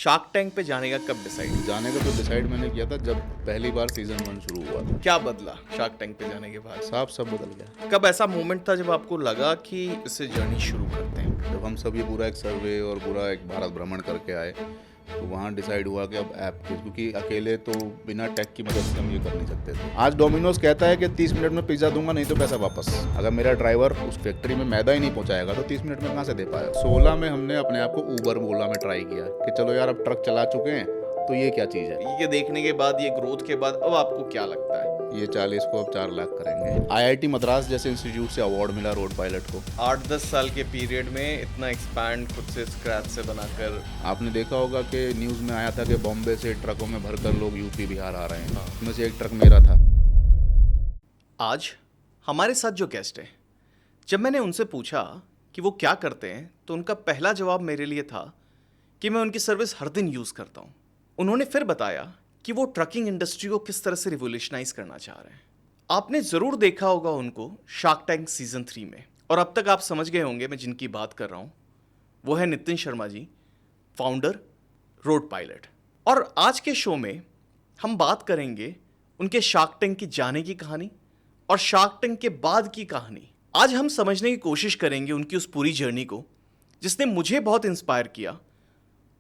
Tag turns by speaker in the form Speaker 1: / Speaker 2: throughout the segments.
Speaker 1: Shark tank पे जाने का कब डिसाइड?
Speaker 2: जाने का तो डिसाइड मैंने किया था जब पहली बार सीजन 1 शुरू हुआ था।
Speaker 1: क्या बदला शार्क टैंक पे जाने के बाद?
Speaker 2: साहब सब बदल गया।
Speaker 1: कब ऐसा मोमेंट था जब आपको लगा कि इससे जर्नी शुरू करते हैं?
Speaker 2: जब हम सब ये पूरा एक सर्वे और पूरा एक भारत भ्रमण करके आए तो वहाँ डिसाइड हुआ कि अब ऐप के, क्योंकि अकेले तो बिना टेक की मदद से हम ये कर नहीं सकते थे। आज डोमिनोज कहता है कि 30 मिनट में पिज्ज़ा दूंगा, नहीं तो पैसा वापस। अगर मेरा ड्राइवर उस फैक्ट्री में मैदा ही नहीं पहुंचाएगा तो 30 मिनट में कहाँ से दे पाएगा। 16 में हमने अपने आप को ऊबर ओला में ट्राई किया कि चलो यार अब ट्रक चला चुके हैं तो ये क्या चीज़ है।
Speaker 1: ये देखने के बाद, ये ग्रोथ के बाद अब आपको क्या लगता है?
Speaker 2: ये 40 को अब 4 लाख करेंगे। IIT मद्रास जैसे इंस्टीट्यूट से अवार्ड मिला रोड पायलट को।
Speaker 1: 8-10 साल के पीरियड में इतना एक्सपैंड खुद से स्क्रैच से बनाकर।
Speaker 2: आपने देखा होगा कि न्यूज़ में आया था कि बॉम्बे से ट्रकों में भरकर लोग यूपी बिहार आ रहे हैं। उसमें से एक ट्रक मेरा था।
Speaker 1: आज हमारे साथ जो गेस्ट है, जब मैंने उनसे पूछा कि वो क्या करते हैं तो उनका पहला जवाब मेरे लिए था कि मैं उनकी सर्विस हर दिन यूज़ करता हूँ। उन्होंने फिर बताया कि वो ट्रकिंग इंडस्ट्री को किस तरह से रिवोल्यूशनाइज करना चाह रहे हैं। आपने ज़रूर देखा होगा उनको शार्क टैंक सीजन 3 में, और अब तक आप समझ गए होंगे मैं जिनकी बात कर रहा हूँ। वो है Nitin Sharma ji, founder road pilot. और आज के शो में हम बात करेंगे उनके शार्क टैंक की जाने की कहानी और शार्क टैंक के बाद की कहानी। आज हम समझने की कोशिश करेंगे उनकी उस पूरी जर्नी को जिसने मुझे बहुत इंस्पायर किया,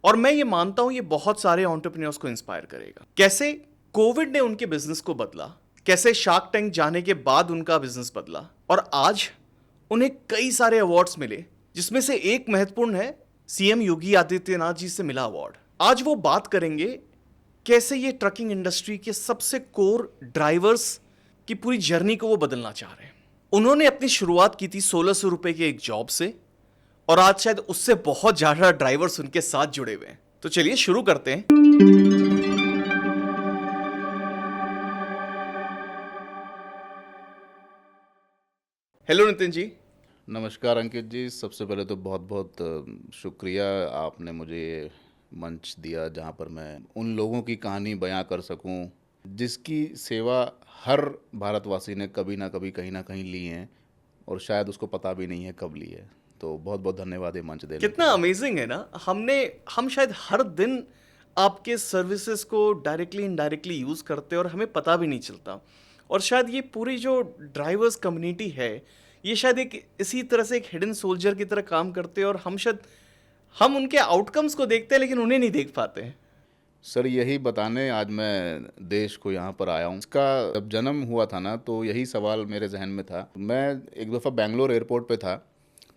Speaker 1: और मैं ये मानता हूं ये बहुत सारे एंटरप्रेन्योर्स को इंस्पायर करेगा। कैसे कोविड ने उनके बिजनेस को बदला, कैसे शार्क टैंक जाने के बाद उनका बिजनेस बदला, और आज उन्हें कई सारे अवार्ड्स मिले, जिसमें से एक महत्वपूर्ण है सीएम योगी आदित्यनाथ जी से मिला अवार्ड। आज वो बात करेंगे कैसे ये ट्रकिंग इंडस्ट्री के सबसे कोर ड्राइवर्स की पूरी जर्नी को वो बदलना चाह रहे हैं। उन्होंने अपनी शुरुआत की थी 1600 रुपए के एक जॉब से, और आज शायद उससे बहुत ज्यादा ड्राइवर्स उनके साथ जुड़े हुए हैं। तो चलिए शुरू करते हैं। हेलो नितिन जी।
Speaker 2: नमस्कार अंकित जी, सबसे पहले तो बहुत बहुत शुक्रिया, आपने मुझे ये मंच दिया जहाँ पर मैं उन लोगों की कहानी बयां कर सकूं जिसकी सेवा हर भारतवासी ने कभी ना कभी कहीं ना कहीं ली है और शायद उसको पता भी नहीं है कब ली है। तो बहुत बहुत धन्यवाद ये मंच देने के
Speaker 1: कितना
Speaker 2: लिए।
Speaker 1: अमेजिंग है ना। हम शायद हर दिन आपके सर्विसेज को डायरेक्टली इनडायरेक्टली यूज करते हैं और हमें पता भी नहीं चलता। और शायद ये पूरी जो ड्राइवर्स कम्युनिटी है, ये शायद एक इसी तरह से एक हिडन सोल्जर की तरह काम करते हैं, और हम उनके आउटकम्स को देखते हैं लेकिन उन्हें नहीं देख पाते हैं।
Speaker 2: सर यही बताने आज मैं देश को यहाँ पर आया हूँ। इसका जब जन्म हुआ था ना तो यही सवाल मेरे जहन में था। मैं एक दफ़ा बेंगलोर एयरपोर्ट पे था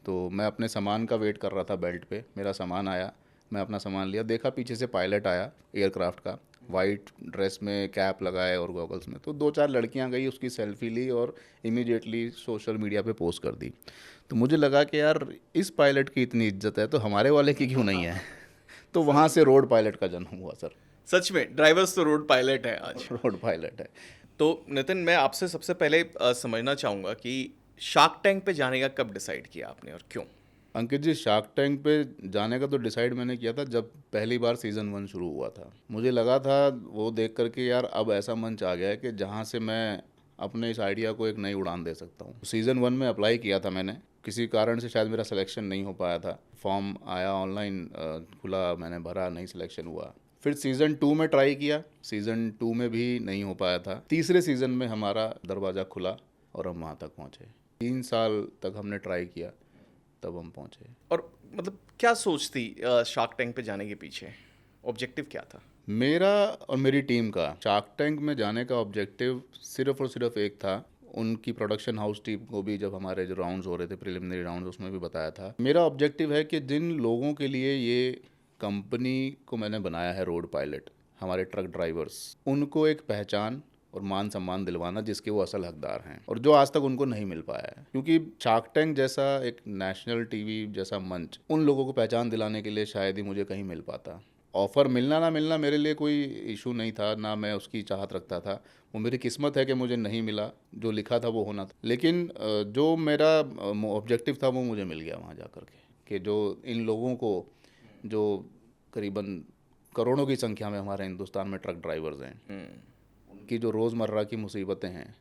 Speaker 2: तो मैं अपने सामान का वेट कर रहा था बेल्ट पे। मेरा सामान आया, मैं अपना सामान लिया, देखा पीछे से पायलट आया एयरक्राफ्ट का, वाइट ड्रेस में, कैप लगाए और गॉगल्स में। तो 2-4 लड़कियां गई, उसकी सेल्फी ली और इमीडिएटली सोशल मीडिया पे पोस्ट कर दी। तो मुझे लगा कि यार इस पायलट की इतनी इज्जत है तो हमारे वाले की क्यों नहीं है। तो वहाँ से रोड पायलट का जन्म हुआ सर।
Speaker 1: सच में ड्राइवर्स तो रोड पायलट है आज।
Speaker 2: रोड पायलट है।
Speaker 1: तो नितिन, मैं आपसे सबसे पहले समझना चाहूँगा कि शार्क टैंक पे जाने का कब डिसाइड किया आपने और क्यों?
Speaker 2: अंकित जी, शार्क टैंक पे जाने का तो डिसाइड मैंने किया था जब पहली बार सीज़न 1 शुरू हुआ था। मुझे लगा था वो देख करके यार अब ऐसा मंच आ गया है कि जहाँ से मैं अपने इस आइडिया को एक नई उड़ान दे सकता हूँ। सीज़न 1 में अप्लाई किया था मैंने, किसी कारण से शायद मेरा सिलेक्शन नहीं हो पाया था। फॉर्म आया ऑनलाइन, खुला, मैंने भरा, नहीं सिलेक्शन हुआ। फिर सीज़न 2 में ट्राई किया, सीज़न 2 में भी नहीं हो पाया था। तीसरे सीज़न में हमारा दरवाज़ा खुला और हम वहाँ तक पहुँचे। 3 साल तक हमने ट्राई किया, तब हम पहुँचे।
Speaker 1: और मतलब क्या सोच थी शार्क टैंक पे जाने के पीछे? ऑब्जेक्टिव क्या था?
Speaker 2: मेरा और मेरी टीम का शार्क टैंक में जाने का ऑब्जेक्टिव सिर्फ और सिर्फ एक था। उनकी प्रोडक्शन हाउस टीम को भी जब हमारे जो राउंड्स हो रहे थे, प्रिलिमिनरी राउंड्स, उसमें भी बताया था। मेरा ऑब्जेक्टिव है कि जिन लोगों के लिए ये कंपनी को मैंने बनाया है रोड पायलट, हमारे ट्रक ड्राइवर्स, उनको एक पहचान और मान सम्मान दिलवाना जिसके वो असल हकदार हैं और जो आज तक उनको नहीं मिल पाया है। क्योंकि शार्क टैंक जैसा एक नेशनल टीवी जैसा मंच उन लोगों को पहचान दिलाने के लिए शायद ही मुझे कहीं मिल पाता। ऑफ़र मिलना ना मिलना मेरे लिए कोई इशू नहीं था, ना मैं उसकी चाहत रखता था। वो मेरी किस्मत है कि मुझे नहीं मिला, जो लिखा था वो होना था। लेकिन जो मेरा ऑब्जेक्टिव था वो मुझे मिल गया वहाँ जा कर के, कि जो इन लोगों को, जो करीबन करोड़ों की संख्या में हमारे हिंदुस्तान में ट्रक ड्राइवर्स हैं, उनकी जो रोज़मर्रा की मुसीबतें हैं,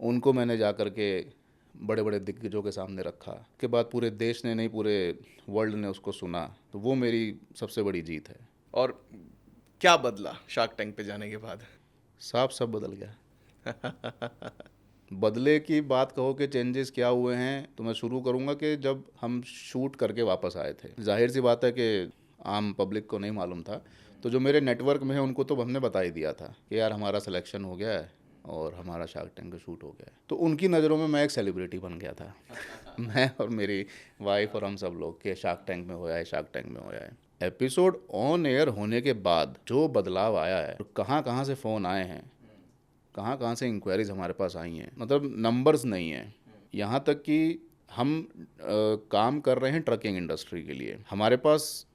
Speaker 2: उनको मैंने जा कर के बड़े बड़े दिग्गजों के सामने रखा। के बाद पूरे देश ने नहीं, पूरे वर्ल्ड ने उसको सुना। तो वो मेरी सबसे बड़ी जीत है।
Speaker 1: और क्या बदला शार्क टैंक पे जाने के बाद?
Speaker 2: साफ सब बदल गया। बदले की बात कहो कि चेंजेस क्या हुए हैं, तो मैं शुरू करूंगा कि जब हम शूट करके वापस आए थे, जाहिर सी बात है कि आम पब्लिक को नहीं मालूम था, तो जो मेरे नेटवर्क में है उनको तो हमने बता ही दिया था कि यार हमारा सिलेक्शन हो गया है और हमारा शार्क टैंक का शूट हो गया है। तो उनकी नज़रों में मैं एक सेलिब्रिटी बन गया था। मैं और मेरी वाइफ और हम सब लोग के शार्क टैंक में होया है, शार्क टैंक में होया है। एपिसोड ऑन एयर होने के बाद जो बदलाव आया है, कहाँ कहाँ से फ़ोन आए हैं, कहाँ कहाँ से इंक्वायरीज हमारे पास आई हैं, मतलब नंबर्स नहीं हैं। यहाँ तक कि हम काम कर रहे हैं ट्रकिंग इंडस्ट्री के लिए, हमारे पास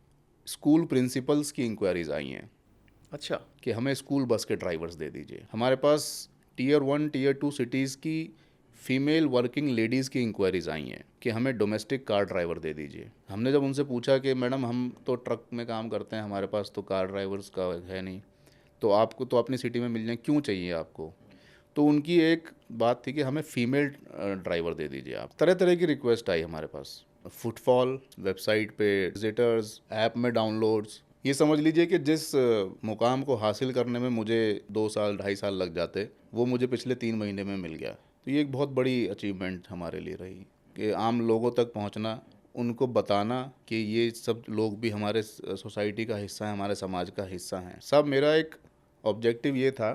Speaker 2: स्कूल प्रिंसिपल्स की इंक्वायरीज आई हैं
Speaker 1: अच्छा।
Speaker 2: कि हमें स्कूल बस के ड्राइवर्स दे दीजिए। हमारे पास टीयर 1 टीयर 2 सिटीज़ की फ़ीमेल वर्किंग लेडीज़ की इंक्वायरीज़ आई हैं कि हमें डोमेस्टिक कार ड्राइवर दे दीजिए। हमने जब उनसे पूछा कि मैडम हम तो ट्रक में काम करते हैं, हमारे पास तो कार ड्राइवर्स का है नहीं, तो आपको तो अपनी सिटी में मिल जाए, क्यों चाहिए आपको? तो उनकी एक बात थी कि हमें फ़ीमेल ड्राइवर दे दीजिए आप। तरह तरह की रिक्वेस्ट आई हमारे पास, फुटफॉल, वेबसाइट पे विजिटर्स, ऐप में डाउनलोड्स। ये समझ लीजिए कि जिस मुकाम को हासिल करने में मुझे 2 साल 2.5 साल लग जाते, वो मुझे पिछले 3 महीने में मिल गया। तो ये एक बहुत बड़ी अचीवमेंट हमारे लिए रही कि आम लोगों तक पहुंचना, उनको बताना कि ये सब लोग भी हमारे सोसाइटी का हिस्सा हैं, हमारे समाज का हिस्सा हैं। सब मेरा एक ऑब्जेक्टिव ये था,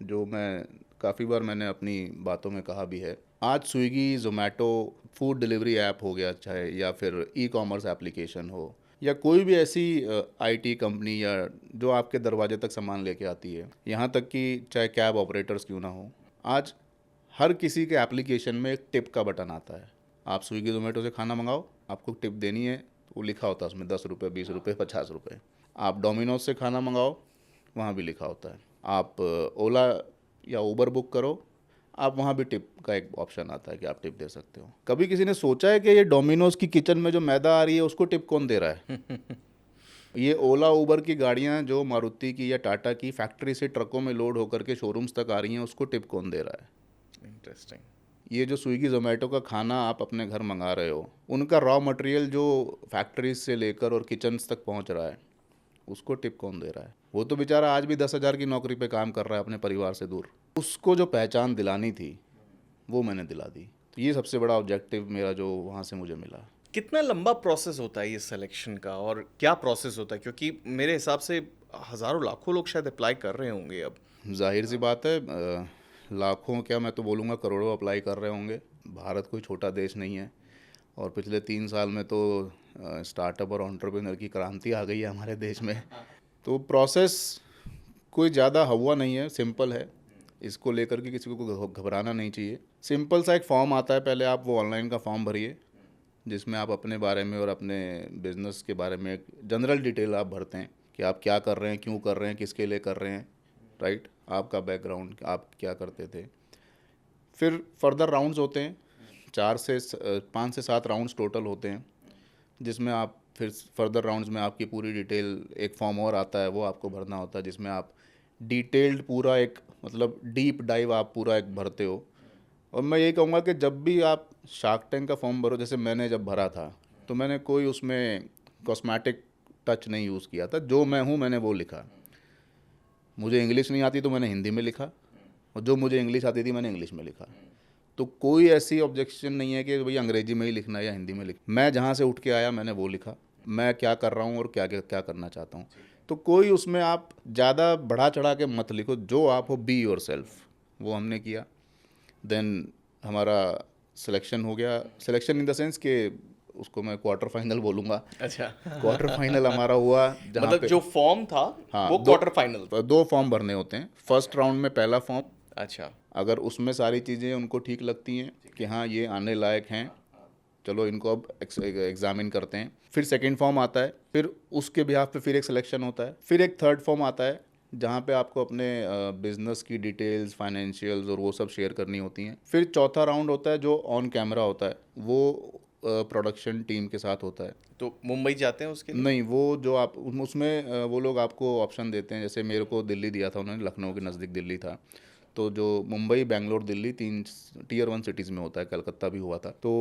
Speaker 2: जो मैं काफ़ी बार मैंने अपनी बातों में कहा भी है। आज Swiggy, Zomato food delivery app हो गया, चाहे या फिर ई कॉमर्स एप्लीकेशन हो, या कोई भी ऐसी आईटी कंपनी या जो आपके दरवाजे तक सामान लेके आती है, यहाँ तक कि चाहे कैब ऑपरेटर्स क्यों ना हो, आज हर किसी के एप्लीकेशन में एक टिप का बटन आता है। आप स्विगी ज़ोमैटो से खाना मंगाओ, आपको टिप देनी है, तो वो लिखा होता है उसमें 10 रुपये, 20 रुपये, 50 रुपये। आप डोमिनोज से खाना मंगाओ, वहाँ भी लिखा होता है। आप ओला या उबर बुक करो, आप वहाँ भी टिप का एक ऑप्शन आता है कि आप टिप दे सकते हो। कभी किसी ने सोचा है कि ये डोमिनोज की किचन में जो मैदा आ रही है उसको टिप कौन दे रहा है? ये ओला उबर की गाड़ियाँ जो मारुति की या टाटा की फैक्ट्री से ट्रकों में लोड होकर के शोरूम्स तक आ रही हैं, उसको टिप कौन दे रहा है?
Speaker 1: इंटरेस्टिंग।
Speaker 2: ये जो स्विगी ज़ोमैटो का खाना आप अपने घर मंगा रहे हो, उनका रॉ मटेरियल जो फैक्ट्रीज से लेकर और किचन्स तक पहुंच रहा है, उसको टिप कौन दे रहा है? वो तो बेचारा आज भी 10,000 की नौकरी पे काम कर रहा है अपने परिवार से दूर। उसको जो पहचान दिलानी थी, वो मैंने दिला दी। तो ये सबसे बड़ा ऑब्जेक्टिव मेरा जो वहाँ से मुझे मिला।
Speaker 1: कितना लंबा प्रोसेस होता है ये सिलेक्शन का, और क्या प्रोसेस होता है? क्योंकि मेरे हिसाब से हज़ारों लाखों लोग शायद अप्लाई कर रहे होंगे अब।
Speaker 2: जाहिर सी बात है, लाखों क्या, मैं तो बोलूँगा करोड़ों अप्लाई कर रहे होंगे। भारत कोई छोटा देश नहीं है, और पिछले 3 साल में तो स्टार्टअप और एंटरप्रेन्योर की क्रांति आ गई है हमारे देश में। तो प्रोसेस कोई ज़्यादा हुआ नहीं है, सिंपल है। इसको लेकर के किसी को घबराना नहीं चाहिए। सिंपल सा एक फॉर्म आता है, पहले आप वो ऑनलाइन का फॉर्म भरिए, जिसमें आप अपने बारे में और अपने बिजनेस के बारे में एक जनरल डिटेल आप भरते हैं कि आप क्या कर रहे हैं, क्यों कर रहे हैं, किसके लिए कर रहे हैं, राइट, आपका बैकग्राउंड, आप क्या करते थे। फिर फर्दर राउंड्स होते हैं, 5 से 7 राउंड्स टोटल होते हैं, जिसमें आप फिर फर्दर राउंड्स में आपकी पूरी डिटेल, एक फॉर्म और आता है वो आपको भरना होता है, जिसमें आप डिटेल्ड पूरा एक, मतलब डीप डाइव आप पूरा एक भरते हो। और मैं यही कहूँगा कि जब भी आप शार्क टैंक का फॉर्म भरो, जैसे मैंने जब भरा था, तो मैंने कोई उसमें कॉस्मेटिक टच नहीं यूज़ किया था। जो मैं हूँ मैंने वो लिखा। मुझे इंग्लिश नहीं आती तो मैंने हिंदी में लिखा, और जो मुझे इंग्लिश आती थी मैंने इंग्लिश में लिखा। तो कोई ऐसी ऑब्जेक्शन नहीं है कि भाई अंग्रेजी में ही लिखना है या हिंदी में लिखना। मैं जहाँ से उठ के आया मैंने वो लिखा, मैं क्या कर रहा हूँ और क्या क्या क्या करना चाहता हूँ। तो कोई उसमें आप ज़्यादा बढ़ा चढ़ा के मत लिखो, जो आप हो बी योर सेल्फ। वो हमने किया। देन हमारा सिलेक्शन हो गया। सिलेक्शन इन द सेंस कि उसको मैं क्वार्टर फाइनल बोलूँगा।
Speaker 1: अच्छा।
Speaker 2: क्वार्टर फाइनल हमारा हुआ, जहाँ
Speaker 1: मतलब
Speaker 2: पे
Speaker 1: जो फॉर्म था
Speaker 2: हाँ,
Speaker 1: वो क्वार्टर फाइनल था।
Speaker 2: 2 फॉर्म भरने होते हैं। फर्स्ट राउंड में पहला फॉर्म,
Speaker 1: अच्छा।
Speaker 2: अगर उसमें सारी चीज़ें उनको ठीक लगती हैं कि हाँ ये आने लायक हैं, चलो इनको अब एग्जामिन करते हैं। फिर सेकंड फॉर्म आता है, फिर उसके बिहाफ पे फिर एक सिलेक्शन होता है। फिर एक थर्ड फॉर्म आता है, जहाँ पे आपको अपने बिजनेस की डिटेल्स, फाइनेंशियल्स और वो सब शेयर करनी होती हैं। फिर चौथा राउंड होता है जो ऑन कैमरा होता है, वो प्रोडक्शन टीम के साथ होता है।
Speaker 1: तो मुंबई जाते हैं उसके लिए?
Speaker 2: नहीं, वो जो आप उसमें वो लोग आपको ऑप्शन देते हैं। जैसे मेरे को दिल्ली दिया था उन्होंने, लखनऊ के नज़दीक दिल्ली था। तो जो मुंबई, बेंगलोर, दिल्ली 3 टीयर 1 सिटीज़ में होता है, कलकत्ता भी हुआ था। तो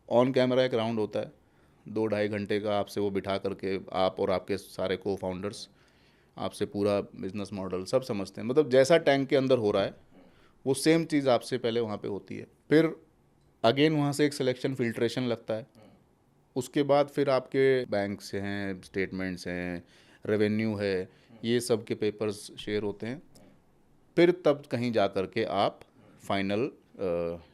Speaker 2: ऑन कैमरा एक राउंड होता है, 2-2.5 घंटे का आपसे वो बिठा करके आप और आपके सारे को फाउंडर्स आपसे पूरा बिजनेस मॉडल सब समझते हैं। मतलब जैसा टैंक के अंदर हो रहा है वो सेम चीज़ आपसे पहले वहाँ पे होती है। फिर अगेन वहाँ से एक सिलेक्शन फिल्ट्रेशन लगता है। उसके बाद फिर आपके बैंक से हैं, स्टेटमेंट्स हैं, रेवेन्यू है, ये सब के पेपर्स शेयर होते हैं। फिर तब कहीं जा कर के आप फाइनल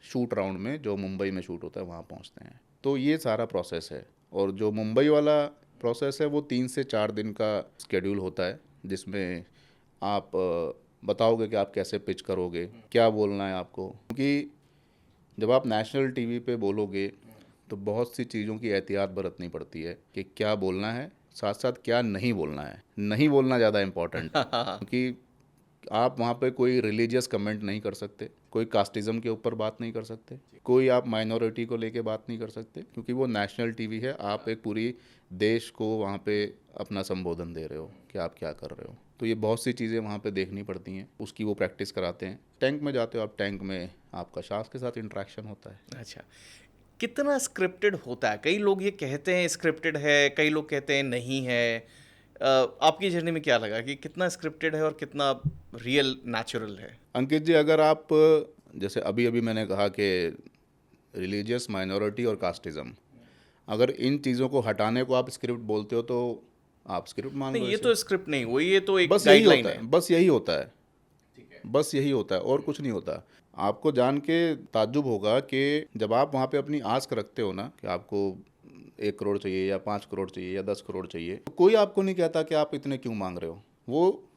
Speaker 2: शूट राउंड में, जो मुंबई में शूट होता है, वहाँ पहुँचते हैं। तो ये सारा प्रोसेस है। और जो मुंबई वाला प्रोसेस है वो 3 से 4 दिन का स्केड्यूल होता है, जिसमें आप बताओगे कि आप कैसे पिच करोगे, क्या बोलना है आपको। क्योंकि जब आप नेशनल टीवी पे बोलोगे तो बहुत सी चीज़ों की एहतियात बरतनी पड़ती है कि क्या बोलना है, साथ साथ क्या नहीं बोलना है। नहीं बोलना ज़्यादा इम्पोर्टेंट है, क्योंकि आप वहाँ पे कोई रिलीजियस कमेंट नहीं कर सकते, कोई कास्टिज़म के ऊपर बात नहीं कर सकते, कोई आप माइनॉरिटी को लेके बात नहीं कर सकते, क्योंकि वो नेशनल टीवी है। आप एक पूरी देश को वहाँ पे अपना संबोधन दे रहे हो कि आप क्या कर रहे हो। तो ये बहुत सी चीज़ें वहाँ पे देखनी पड़ती हैं, उसकी वो प्रैक्टिस कराते हैं। टैंक में जाते हो आप, टैंक में आपका शार्क्स के साथ इंटरेक्शन होता है।
Speaker 1: अच्छा, कितना स्क्रिप्टेड होता है? कई लोग ये कहते हैं स्क्रिप्टेड है, कई लोग कहते हैं नहीं है। आपकी जर्नी में क्या लगा कि कितना स्क्रिप्टेड है और कितना रियल नेचुरल है?
Speaker 2: अंकित जी, अगर आप, जैसे अभी अभी मैंने कहा कि रिलीजियस, माइनॉरिटी और कास्टिज़म, अगर इन चीज़ों को हटाने को आप स्क्रिप्ट बोलते हो तो आप स्क्रिप्ट मान लो
Speaker 1: नहीं, ये
Speaker 2: इसे।
Speaker 1: तो स्क्रिप्ट नहीं हुई, ये तो एक
Speaker 2: बस यही
Speaker 1: गाइडलाइन
Speaker 2: होता
Speaker 1: है।
Speaker 2: है, बस यही होता है, बस यही होता है, और कुछ नहीं होता। आपको जान के ताज्जुब होगा कि जब आप वहाँ पे अपनी आस्क रखते हो ना कि आपको 1 करोड़ चाहिए या 5 करोड़ चाहिए या 10 करोड़ चाहिए, तो कोई आपको नहीं कहता कि आप इतने क्यों मांग रहे हो। वो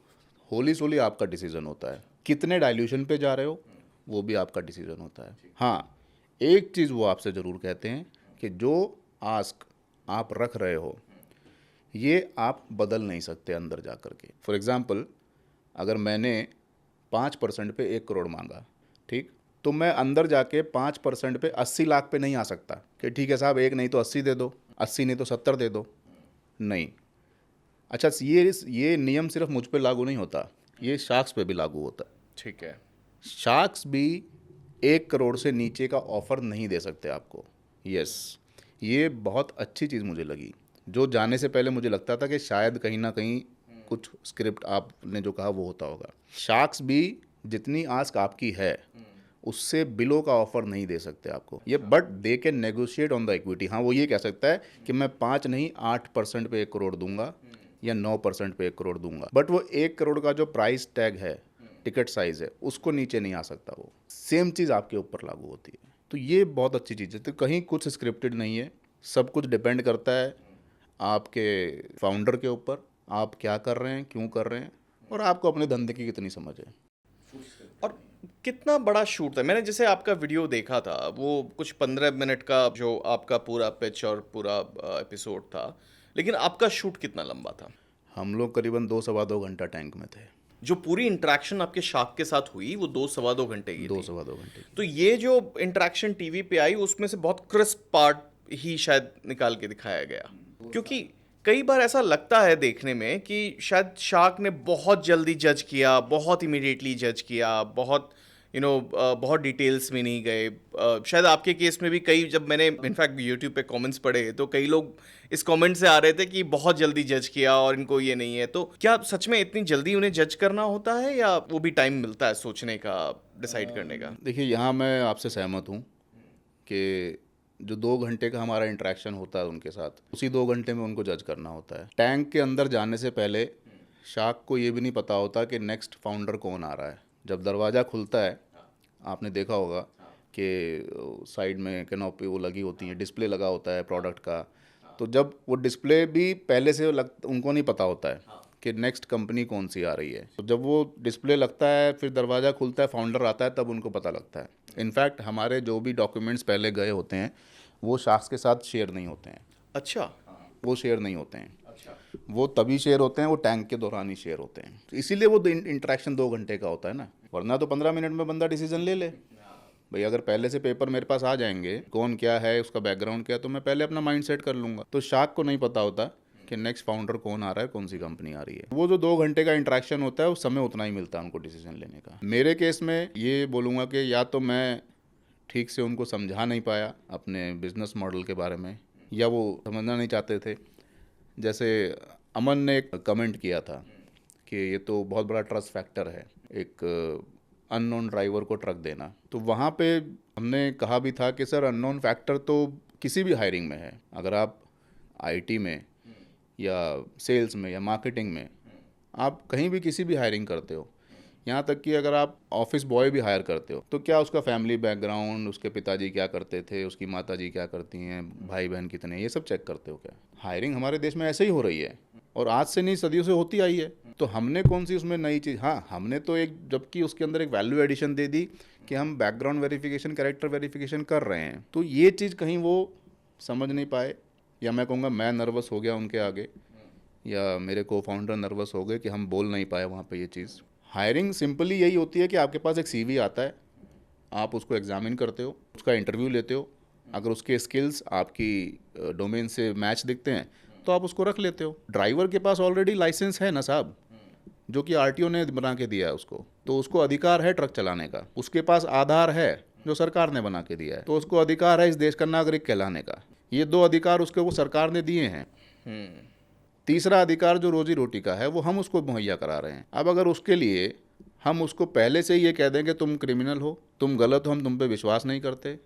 Speaker 2: होली सोली आपका डिसीजन होता है। कितने डाइल्यूशन पे जा रहे हो वो भी आपका डिसीजन होता है। हाँ, एक चीज़ वो आपसे ज़रूर कहते हैं कि जो आस्क आप रख रहे हो ये आप बदल नहीं सकते अंदर जा कर के। फॉर एग्ज़ाम्पल, अगर मैंने 5% पे 1 करोड़ मांगा, ठीक, तो मैं अंदर जाके 5% पे 80 लाख पे नहीं आ सकता कि ठीक है साहब, एक नहीं तो 80 दे दो, 80 नहीं तो 70 दे दो। नहीं। अच्छा, ये नियम सिर्फ मुझ पे लागू नहीं होता, ये शार्क्स पे भी लागू होता है।
Speaker 1: ठीक है।
Speaker 2: शार्क्स भी 1 करोड़ से नीचे का ऑफर नहीं दे सकते आपको। यस, ये बहुत अच्छी चीज़ मुझे लगी। जो जाने से पहले मुझे लगता था कि शायद कहीं ना कहीं कुछ स्क्रिप्ट आपने जो कहा वो होता होगा। शार्क्स भी जितनी आस्क आपकी है उससे बिलो का ऑफर नहीं दे सकते आपको ये, but they can negotiate on the equity. हाँ, वो ये कह सकता है कि मैं 5 नहीं 8% पे 1 करोड़ दूंगा या 9% पे 1 करोड़ दूंगा, बट वो 1 करोड़ का जो प्राइस टैग है, टिकट साइज है, उसको नीचे नहीं आ सकता। वो सेम चीज़ आपके ऊपर लागू होती है। तो ये बहुत अच्छी चीज़ है। तो कहीं कुछ स्क्रिप्टेड नहीं है, सब कुछ डिपेंड करता है आपके फाउंडर के ऊपर, आप क्या कर रहे हैं, क्यों कर रहे हैं, और आपको अपने धंधे की कितनी समझ है।
Speaker 1: और कितना बड़ा शूट था? मैंने जैसे आपका वीडियो देखा था, वो कुछ 15 मिनट का जो आपका पूरा पिच और पूरा एपिसोड था, लेकिन आपका शूट कितना लंबा था?
Speaker 2: हम लोग करीबन 2 सवा 2 घंटा टैंक में थे।
Speaker 1: जो पूरी इंटरेक्शन आपके शार्क के साथ हुई वो 2 सवा 2 घंटे की
Speaker 2: दो
Speaker 1: थी।
Speaker 2: सवा 2 घंटे
Speaker 1: तो ये जो इंटरेक्शन टीवी पे आई उसमें से बहुत क्रिस्प पार्ट ही शायद निकाल के दिखाया गया, क्योंकि कई बार ऐसा लगता है देखने में कि शायद शार्क ने बहुत जल्दी जज किया, बहुत इमीडिएटली जज किया, बहुत बहुत डिटेल्स में नहीं गए। शायद आपके केस में भी कई, जब मैंने इनफैक्ट यूट्यूब पे कमेंट्स पढ़े तो कई लोग इस कमेंट से आ रहे थे कि बहुत जल्दी जज किया और इनको ये नहीं है। तो क्या सच में इतनी जल्दी उन्हें जज करना होता है या वो भी टाइम मिलता है सोचने का, डिसाइड करने का?
Speaker 2: देखिए, यहाँ मैं आपसे सहमत हूँ कि जो 2 घंटे का हमारा इंटरेक्शन होता है उनके साथ, उसी 2 घंटे में उनको जज करना होता है। टैंक के अंदर जाने से पहले शार्क को ये भी नहीं पता होता कि नेक्स्ट फाउंडर कौन आ रहा है। जब दरवाज़ा खुलता है, आपने देखा होगा कि साइड में कैनोपी वो लगी होती है, डिस्प्ले लगा होता है प्रोडक्ट का। तो जब वो डिस्प्ले भी पहले से उनको नहीं पता होता है कि नेक्स्ट कंपनी कौन सी आ रही है। तो जब वो डिस्प्ले लगता है, फिर दरवाज़ा खुलता है, फाउंडर आता है, तब उनको पता लगता है। इनफैक्ट हमारे जो भी डॉक्यूमेंट्स पहले गए होते हैं वो शार्क्स के साथ शेयर नहीं होते हैं।
Speaker 1: अच्छा।
Speaker 2: वो शेयर नहीं होते हैं, वो तभी शेयर होते हैं, वो टैंक के दौरान ही शेयर होते हैं। तो इसीलिए वो इंटरेक्शन 2 घंटे का होता है ना, वरना तो 15 मिनट में बंदा डिसीजन ले ले। भाई अगर पहले से पेपर मेरे पास आ जाएंगे, कौन क्या है, उसका बैकग्राउंड क्या है, तो मैं पहले अपना माइंड सेट कर लूँगा। तो शार्क को नहीं पता होता कि नेक्स्ट फाउंडर कौन आ रहा है, कौन सी कंपनी आ रही है। वो जो 2 घंटे का इंटरेक्शन होता है उस समय उतना ही मिलता है उनको डिसीजन लेने का। मेरे केस में ये बोलूँगा कि या तो मैं ठीक से उनको समझा नहीं पाया अपने बिजनेस मॉडल के बारे में, या वो समझना नहीं चाहते थे। जैसे अमन ने एक कमेंट किया था कि ये तो बहुत बड़ा ट्रस्ट फैक्टर है एक अननोन ड्राइवर को ट्रक देना। तो वहाँ पे हमने कहा भी था कि सर अननोन फैक्टर तो किसी भी हायरिंग में है। अगर आप आईटी में या सेल्स में या मार्केटिंग में, आप कहीं भी किसी भी हायरिंग करते हो, यहाँ तक कि अगर आप ऑफिस बॉय भी हायर करते हो, तो क्या उसका फैमिली बैकग्राउंड, उसके पिताजी क्या करते थे, उसकी माताजी क्या करती हैं, भाई बहन कितने हैं, ये सब चेक करते हो क्या? हायरिंग हमारे देश में ऐसे ही हो रही है और आज से नहीं, सदियों से होती आई है। तो हमने कौन सी उसमें नई चीज़, हाँ हमने तो एक, जबकि उसके अंदर एक वैल्यू एडिशन दे दी कि हम बैकग्राउंड वेरिफिकेशन, कैरेक्टर वेरिफिकेशन कर रहे हैं। तो ये चीज़ कहीं वो समझ नहीं पाए, या मैं कहूँगा मैं नर्वस हो गया उनके आगे, या मेरे को फाउंडर नर्वस हो गए कि हम बोल नहीं पाए वहाँ पे ये चीज़। हायरिंग सिंपली यही होती है कि आपके पास एक सीवी आता है, आप उसको एग्जामिन करते हो, उसका इंटरव्यू लेते हो, अगर उसके स्किल्स आपकी डोमेन से मैच दिखते हैं तो आप उसको रख लेते हो। ड्राइवर के पास ऑलरेडी लाइसेंस है ना साहब, जो कि आरटीओ ने बना के दिया है उसको, तो उसको अधिकार है ट्रक चलाने का। उसके पास आधार है जो सरकार ने बना के दिया है, तो उसको अधिकार है इस देश का नागरिक कहलाने का। ये दो अधिकार उसके वो सरकार ने दिए हैं। तीसरा अधिकार जो रोजी रोटी का है वो हम उसको मुहैया करा रहे हैं। अब अगर उसके लिए हम उसको पहले से ही ये कह दें कि तुम क्रिमिनल हो, तुम गलत हो, हम तुम पे विश्वास नहीं करते,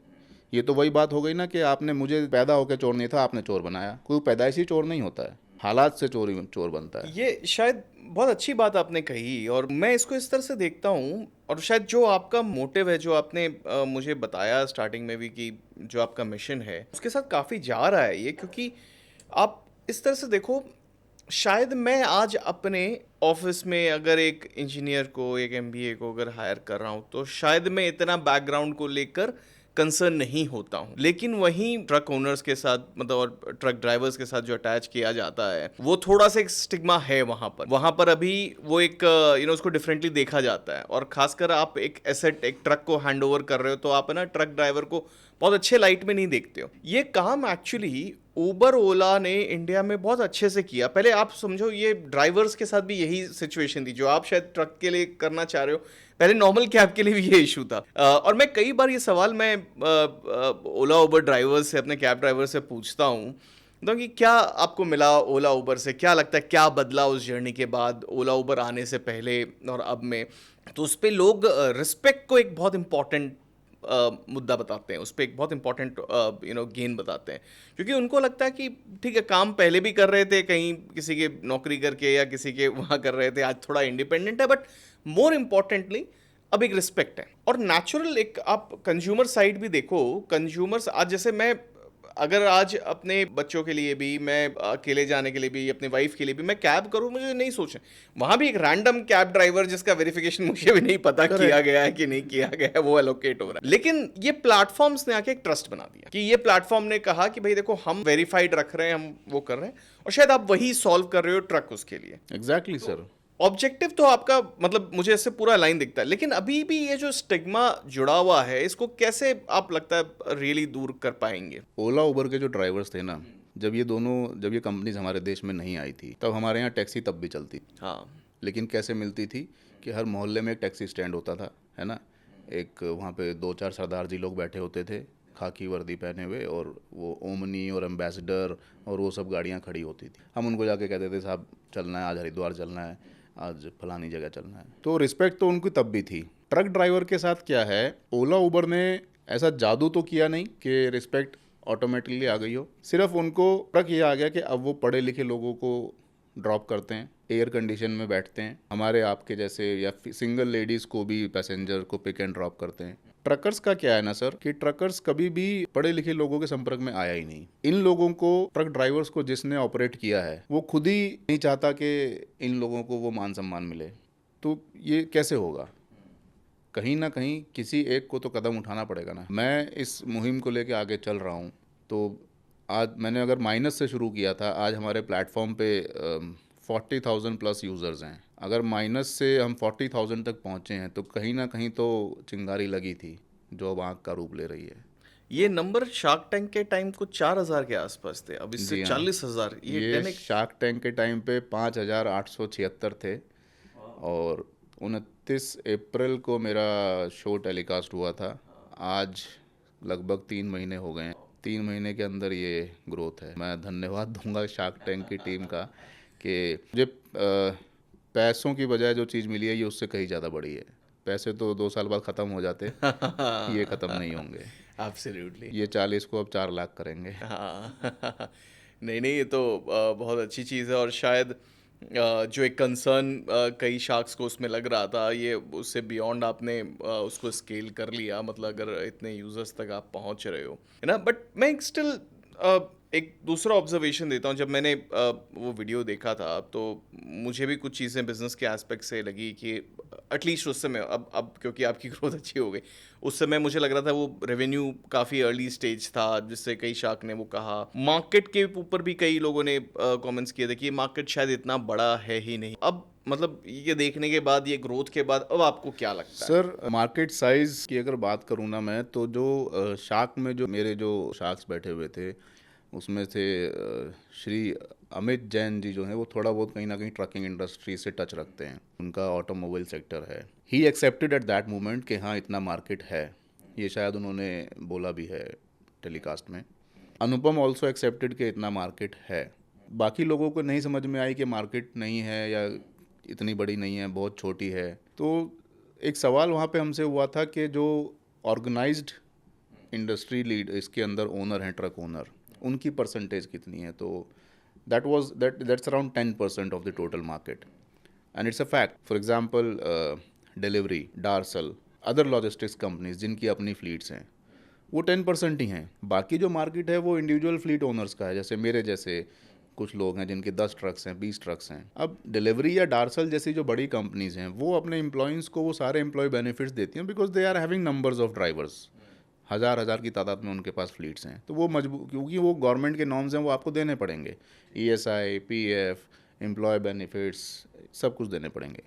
Speaker 2: ये तो वही बात हो गई ना कि आपने मुझे पैदा होकर चोर नहीं था, आपने चोर बनाया। कोई पैदाइशी चोर नहीं होता है, हालात से चोर बनता है।
Speaker 1: ये शायद बहुत अच्छी बात आपने कही और मैं इसको इस तरह से देखता हूँ, और शायद जो आपका मोटिव है, जो आपने मुझे बताया स्टार्टिंग में भी कि जो आपका मिशन है उसके साथ काफ़ी जा रहा है ये, क्योंकि आप इस तरह से देखो, शायद मैं आज अपने ऑफिस में अगर एक इंजीनियर को, एक एमबीए को अगर हायर कर रहा हूँ, तो शायद मैं इतना बैकग्राउंड को लेकर कंसर्न नहीं होता हूँ। लेकिन वहीं ट्रक ओनर्स के साथ, मतलब और ट्रक ड्राइवर्स के साथ जो अटैच किया जाता है, वो थोड़ा सा एक स्टिग्मा है वहाँ पर अभी वो एक उसको डिफरेंटली देखा जाता है। और खासकर आप एक एसेट, एक ट्रक को हैंड ओवर कर रहे हो, तो आप है ना ट्रक ड्राइवर को बहुत अच्छे लाइट में नहीं देखते हो। ये काम एक्चुअली उबर ओला ने इंडिया में बहुत अच्छे से किया। पहले आप समझो, ये ड्राइवर्स के साथ भी यही सिचुएशन थी जो आप शायद ट्रक के लिए करना चाह रहे हो, पहले नॉर्मल कैब के लिए भी ये इशू था। और मैं कई बार ये सवाल मैं ओला उबर ड्राइवर्स से, अपने कैब ड्राइवर से पूछता हूँ तो कि क्या आपको मिला ओला उबर से, क्या लगता है क्या बदला उस जर्नी के बाद, ओला उबर आने से पहले और अब में? तो उस पर लोग रिस्पेक्ट को एक बहुत इंपॉर्टेंट मुद्दा बताते हैं, उस पर एक बहुत इंपॉर्टेंट गेन बताते हैं, क्योंकि उनको लगता है कि ठीक है, काम पहले भी कर रहे थे कहीं किसी के नौकरी करके या किसी के वहाँ कर रहे थे, आज थोड़ा इंडिपेंडेंट है, बट मोर इम्पॉर्टेंटली अब एक रिस्पेक्ट है। और नेचुरल एक आप कंज्यूमर साइड भी देखो, कंज्यूमर्स आज, जैसे मैं अगर आज अपने बच्चों के लिए भी, मैं अकेले जाने के लिए भी, अपनी वाइफ के लिए भी मैं कैब करूँ, मुझे नहीं सोचना वहाँ भी एक रैंडम कैब ड्राइवर जिसका वेरिफिकेशन मुझे भी नहीं पता किया गया है कि नहीं किया गया है, वो एलोकेट हो रहा है। लेकिन ये प्लेटफॉर्म्स ने आके एक ट्रस्ट बना दिया कि ये प्लेटफॉर्म ने कहा कि भाई देखो, हम वेरीफाइड रख रहे हैं, हम वो कर रहे हैं, और शायद आप वही सॉल्व कर रहे हो ट्रक उसके लिए।
Speaker 2: Exactly sir.
Speaker 1: ऑब्जेक्टिव तो आपका, मतलब मुझे इससे पूरा लाइन दिखता है, लेकिन अभी भी ये जो स्टिग्मा जुड़ा हुआ है, इसको कैसे आप लगता है रियली दूर कर पाएंगे?
Speaker 2: ओला उबर के जो ड्राइवर्स थे ना, जब ये कंपनीज हमारे देश में नहीं आई थी, तब हमारे यहाँ टैक्सी तब भी चलती।
Speaker 1: हाँ।
Speaker 2: लेकिन कैसे मिलती थी कि हर मोहल्ले में एक टैक्सी स्टैंड होता था, है ना। एक वहाँ पे 2-4 सरदार जी लोग बैठे होते थे, खाकी वर्दी पहने हुए, और वो ओमनी और एम्बेसडर और वो सब गाड़ियाँ खड़ी होती थी। हम उनको जाके कहते थे, साहब चलना है आज, हरिद्वार चलना है, आज फलानी जगह चलना है। तो रिस्पेक्ट तो उनकी तब भी थी। ट्रक ड्राइवर के साथ क्या है, ओला उबर ने ऐसा जादू तो किया नहीं कि रिस्पेक्ट ऑटोमेटिकली आ गई हो। सिर्फ उनको ट्रक ये आ गया कि अब वो पढ़े लिखे लोगों को ड्रॉप करते हैं, एयर कंडीशन में बैठते हैं, हमारे आपके जैसे, या सिंगल लेडीज़ को भी, पैसेंजर को पिक एंड ड्रॉप करते हैं। ट्रकर्स का क्या है ना सर, कि ट्रकर्स कभी भी पढ़े लिखे लोगों के संपर्क में आया ही नहीं। इन लोगों को, ट्रक ड्राइवर्स को जिसने ऑपरेट किया है, वो खुद ही नहीं चाहता कि इन लोगों को वो मान सम्मान मिले। तो ये कैसे होगा? कहीं ना कहीं किसी एक को तो कदम उठाना पड़ेगा ना। मैं इस मुहिम को लेके आगे चल रहा हूँ। तो आज मैंने अगर माइनस से शुरू किया था, आज हमारे प्लेटफॉर्म पे 40,000 प्लस यूज़र्स हैं। अगर माइनस से हम 40,000 तक पहुँचे हैं, तो कहीं ना कहीं तो चिंगारी लगी थी जो अब आँख का रूप ले रही है।
Speaker 1: ये नंबर शार्क टैंक के टाइम को 4,000 के आसपास थे, अब इससे
Speaker 2: जी हाँ।
Speaker 1: 40,000।
Speaker 2: ये शार्क टैंक के टाइम पे 5,876 थे, और 29 अप्रैल को मेरा शो टेलीकास्ट हुआ था। आज लगभग 3 महीने हो गए हैं। 3 महीने के अंदर ये ग्रोथ है। मैं धन्यवाद दूंगा शार्क टैंक की टीम का कि मुझे पैसों की बजाय जो चीज़ मिली है ये उससे कहीं ज़्यादा बड़ी है। पैसे तो 2 साल बाद ख़त्म हो जाते, ये ख़त्म नहीं होंगे।
Speaker 1: एब्सोल्युटली।
Speaker 2: ये 40 को अब 4 लाख करेंगे।
Speaker 1: हाँ। नहीं नहीं, ये तो बहुत अच्छी चीज़ है। और शायद जो एक कंसर्न कई शार्क्स को उसमें लग रहा था, ये उससे बियॉन्ड आपने उसको स्केल कर लिया। मतलब अगर इतने यूजर्स तक आप पहुंच रहे हो, है ना। बट मैं स्टिल एक दूसरा ऑब्जर्वेशन देता हूँ। जब मैंने वो वीडियो देखा था तो मुझे भी कुछ चीज़ें बिजनेस के एस्पेक्ट से लगी कि एटलीस्ट उस समय, अब क्योंकि आपकी ग्रोथ अच्छी हो गई, उस समय मुझे लग रहा था वो रेवेन्यू काफ़ी अर्ली स्टेज था, जिससे कई शार्क ने वो कहा। मार्केट के ऊपर भी कई लोगों ने कमेंट्स किए थे कि ये मार्केट शायद इतना बड़ा है ही नहीं। अब मतलब ये देखने के बाद, ये ग्रोथ के बाद, अब आपको क्या लगता है?
Speaker 2: सर मार्केट साइज की अगर बात करूँ ना मैं, तो जो शार्क में जो मेरे जो शार्क्स बैठे हुए थे उसमें से श्री अमित जैन जी जो हैं वो थोड़ा बहुत कहीं ना कहीं ट्रकिंग इंडस्ट्री से टच रखते हैं, उनका ऑटोमोबाइल सेक्टर है। He accepted at that moment कि हाँ इतना मार्केट है, ये शायद उन्होंने बोला भी है टेलीकास्ट में। अनुपम ऑल्सो एक्सेप्टेड कि इतना मार्केट है। बाकी लोगों को नहीं समझ में आई कि मार्केट नहीं है या इतनी बड़ी नहीं है, बहुत छोटी है। तो एक सवाल वहाँ पे हमसे हुआ था कि जो ऑर्गेनाइज्ड इंडस्ट्री लीड इसके अंदर ओनर हैं, ट्रक ओनर, उनकी परसेंटेज कितनी है। तो that's around 10% of the total market and it's a fact. For example delivery, dorsal, other logistics companies जिनकी अपनी फ्लीट्स हैं, वो 10% ही हैं। बाकी जो मार्केट है वो इंडिविजुअल फ्लीट ओनर्स का है, जैसे मेरे जैसे कुछ लोग हैं जिनके 10 ट्रक्स हैं, 20 ट्रक्स हैं। अब डिलीवरी या डार्सल जैसी जो बड़ी कंपनीज हैं वो अपने एम्प्लॉइंस को वो सारे एम्प्लॉय बेनिफिट्स देती हैं, because they are having numbers of drivers, हज़ार हज़ार की तादाद में उनके पास फ्लीट्स हैं। तो वो मजबूर, क्योंकि वो गवर्नमेंट के नॉर्म्स हैं, वो आपको देने पड़ेंगे। ESI, PF, एम्प्लॉय बेनिफिट्स, सब कुछ देने पड़ेंगे।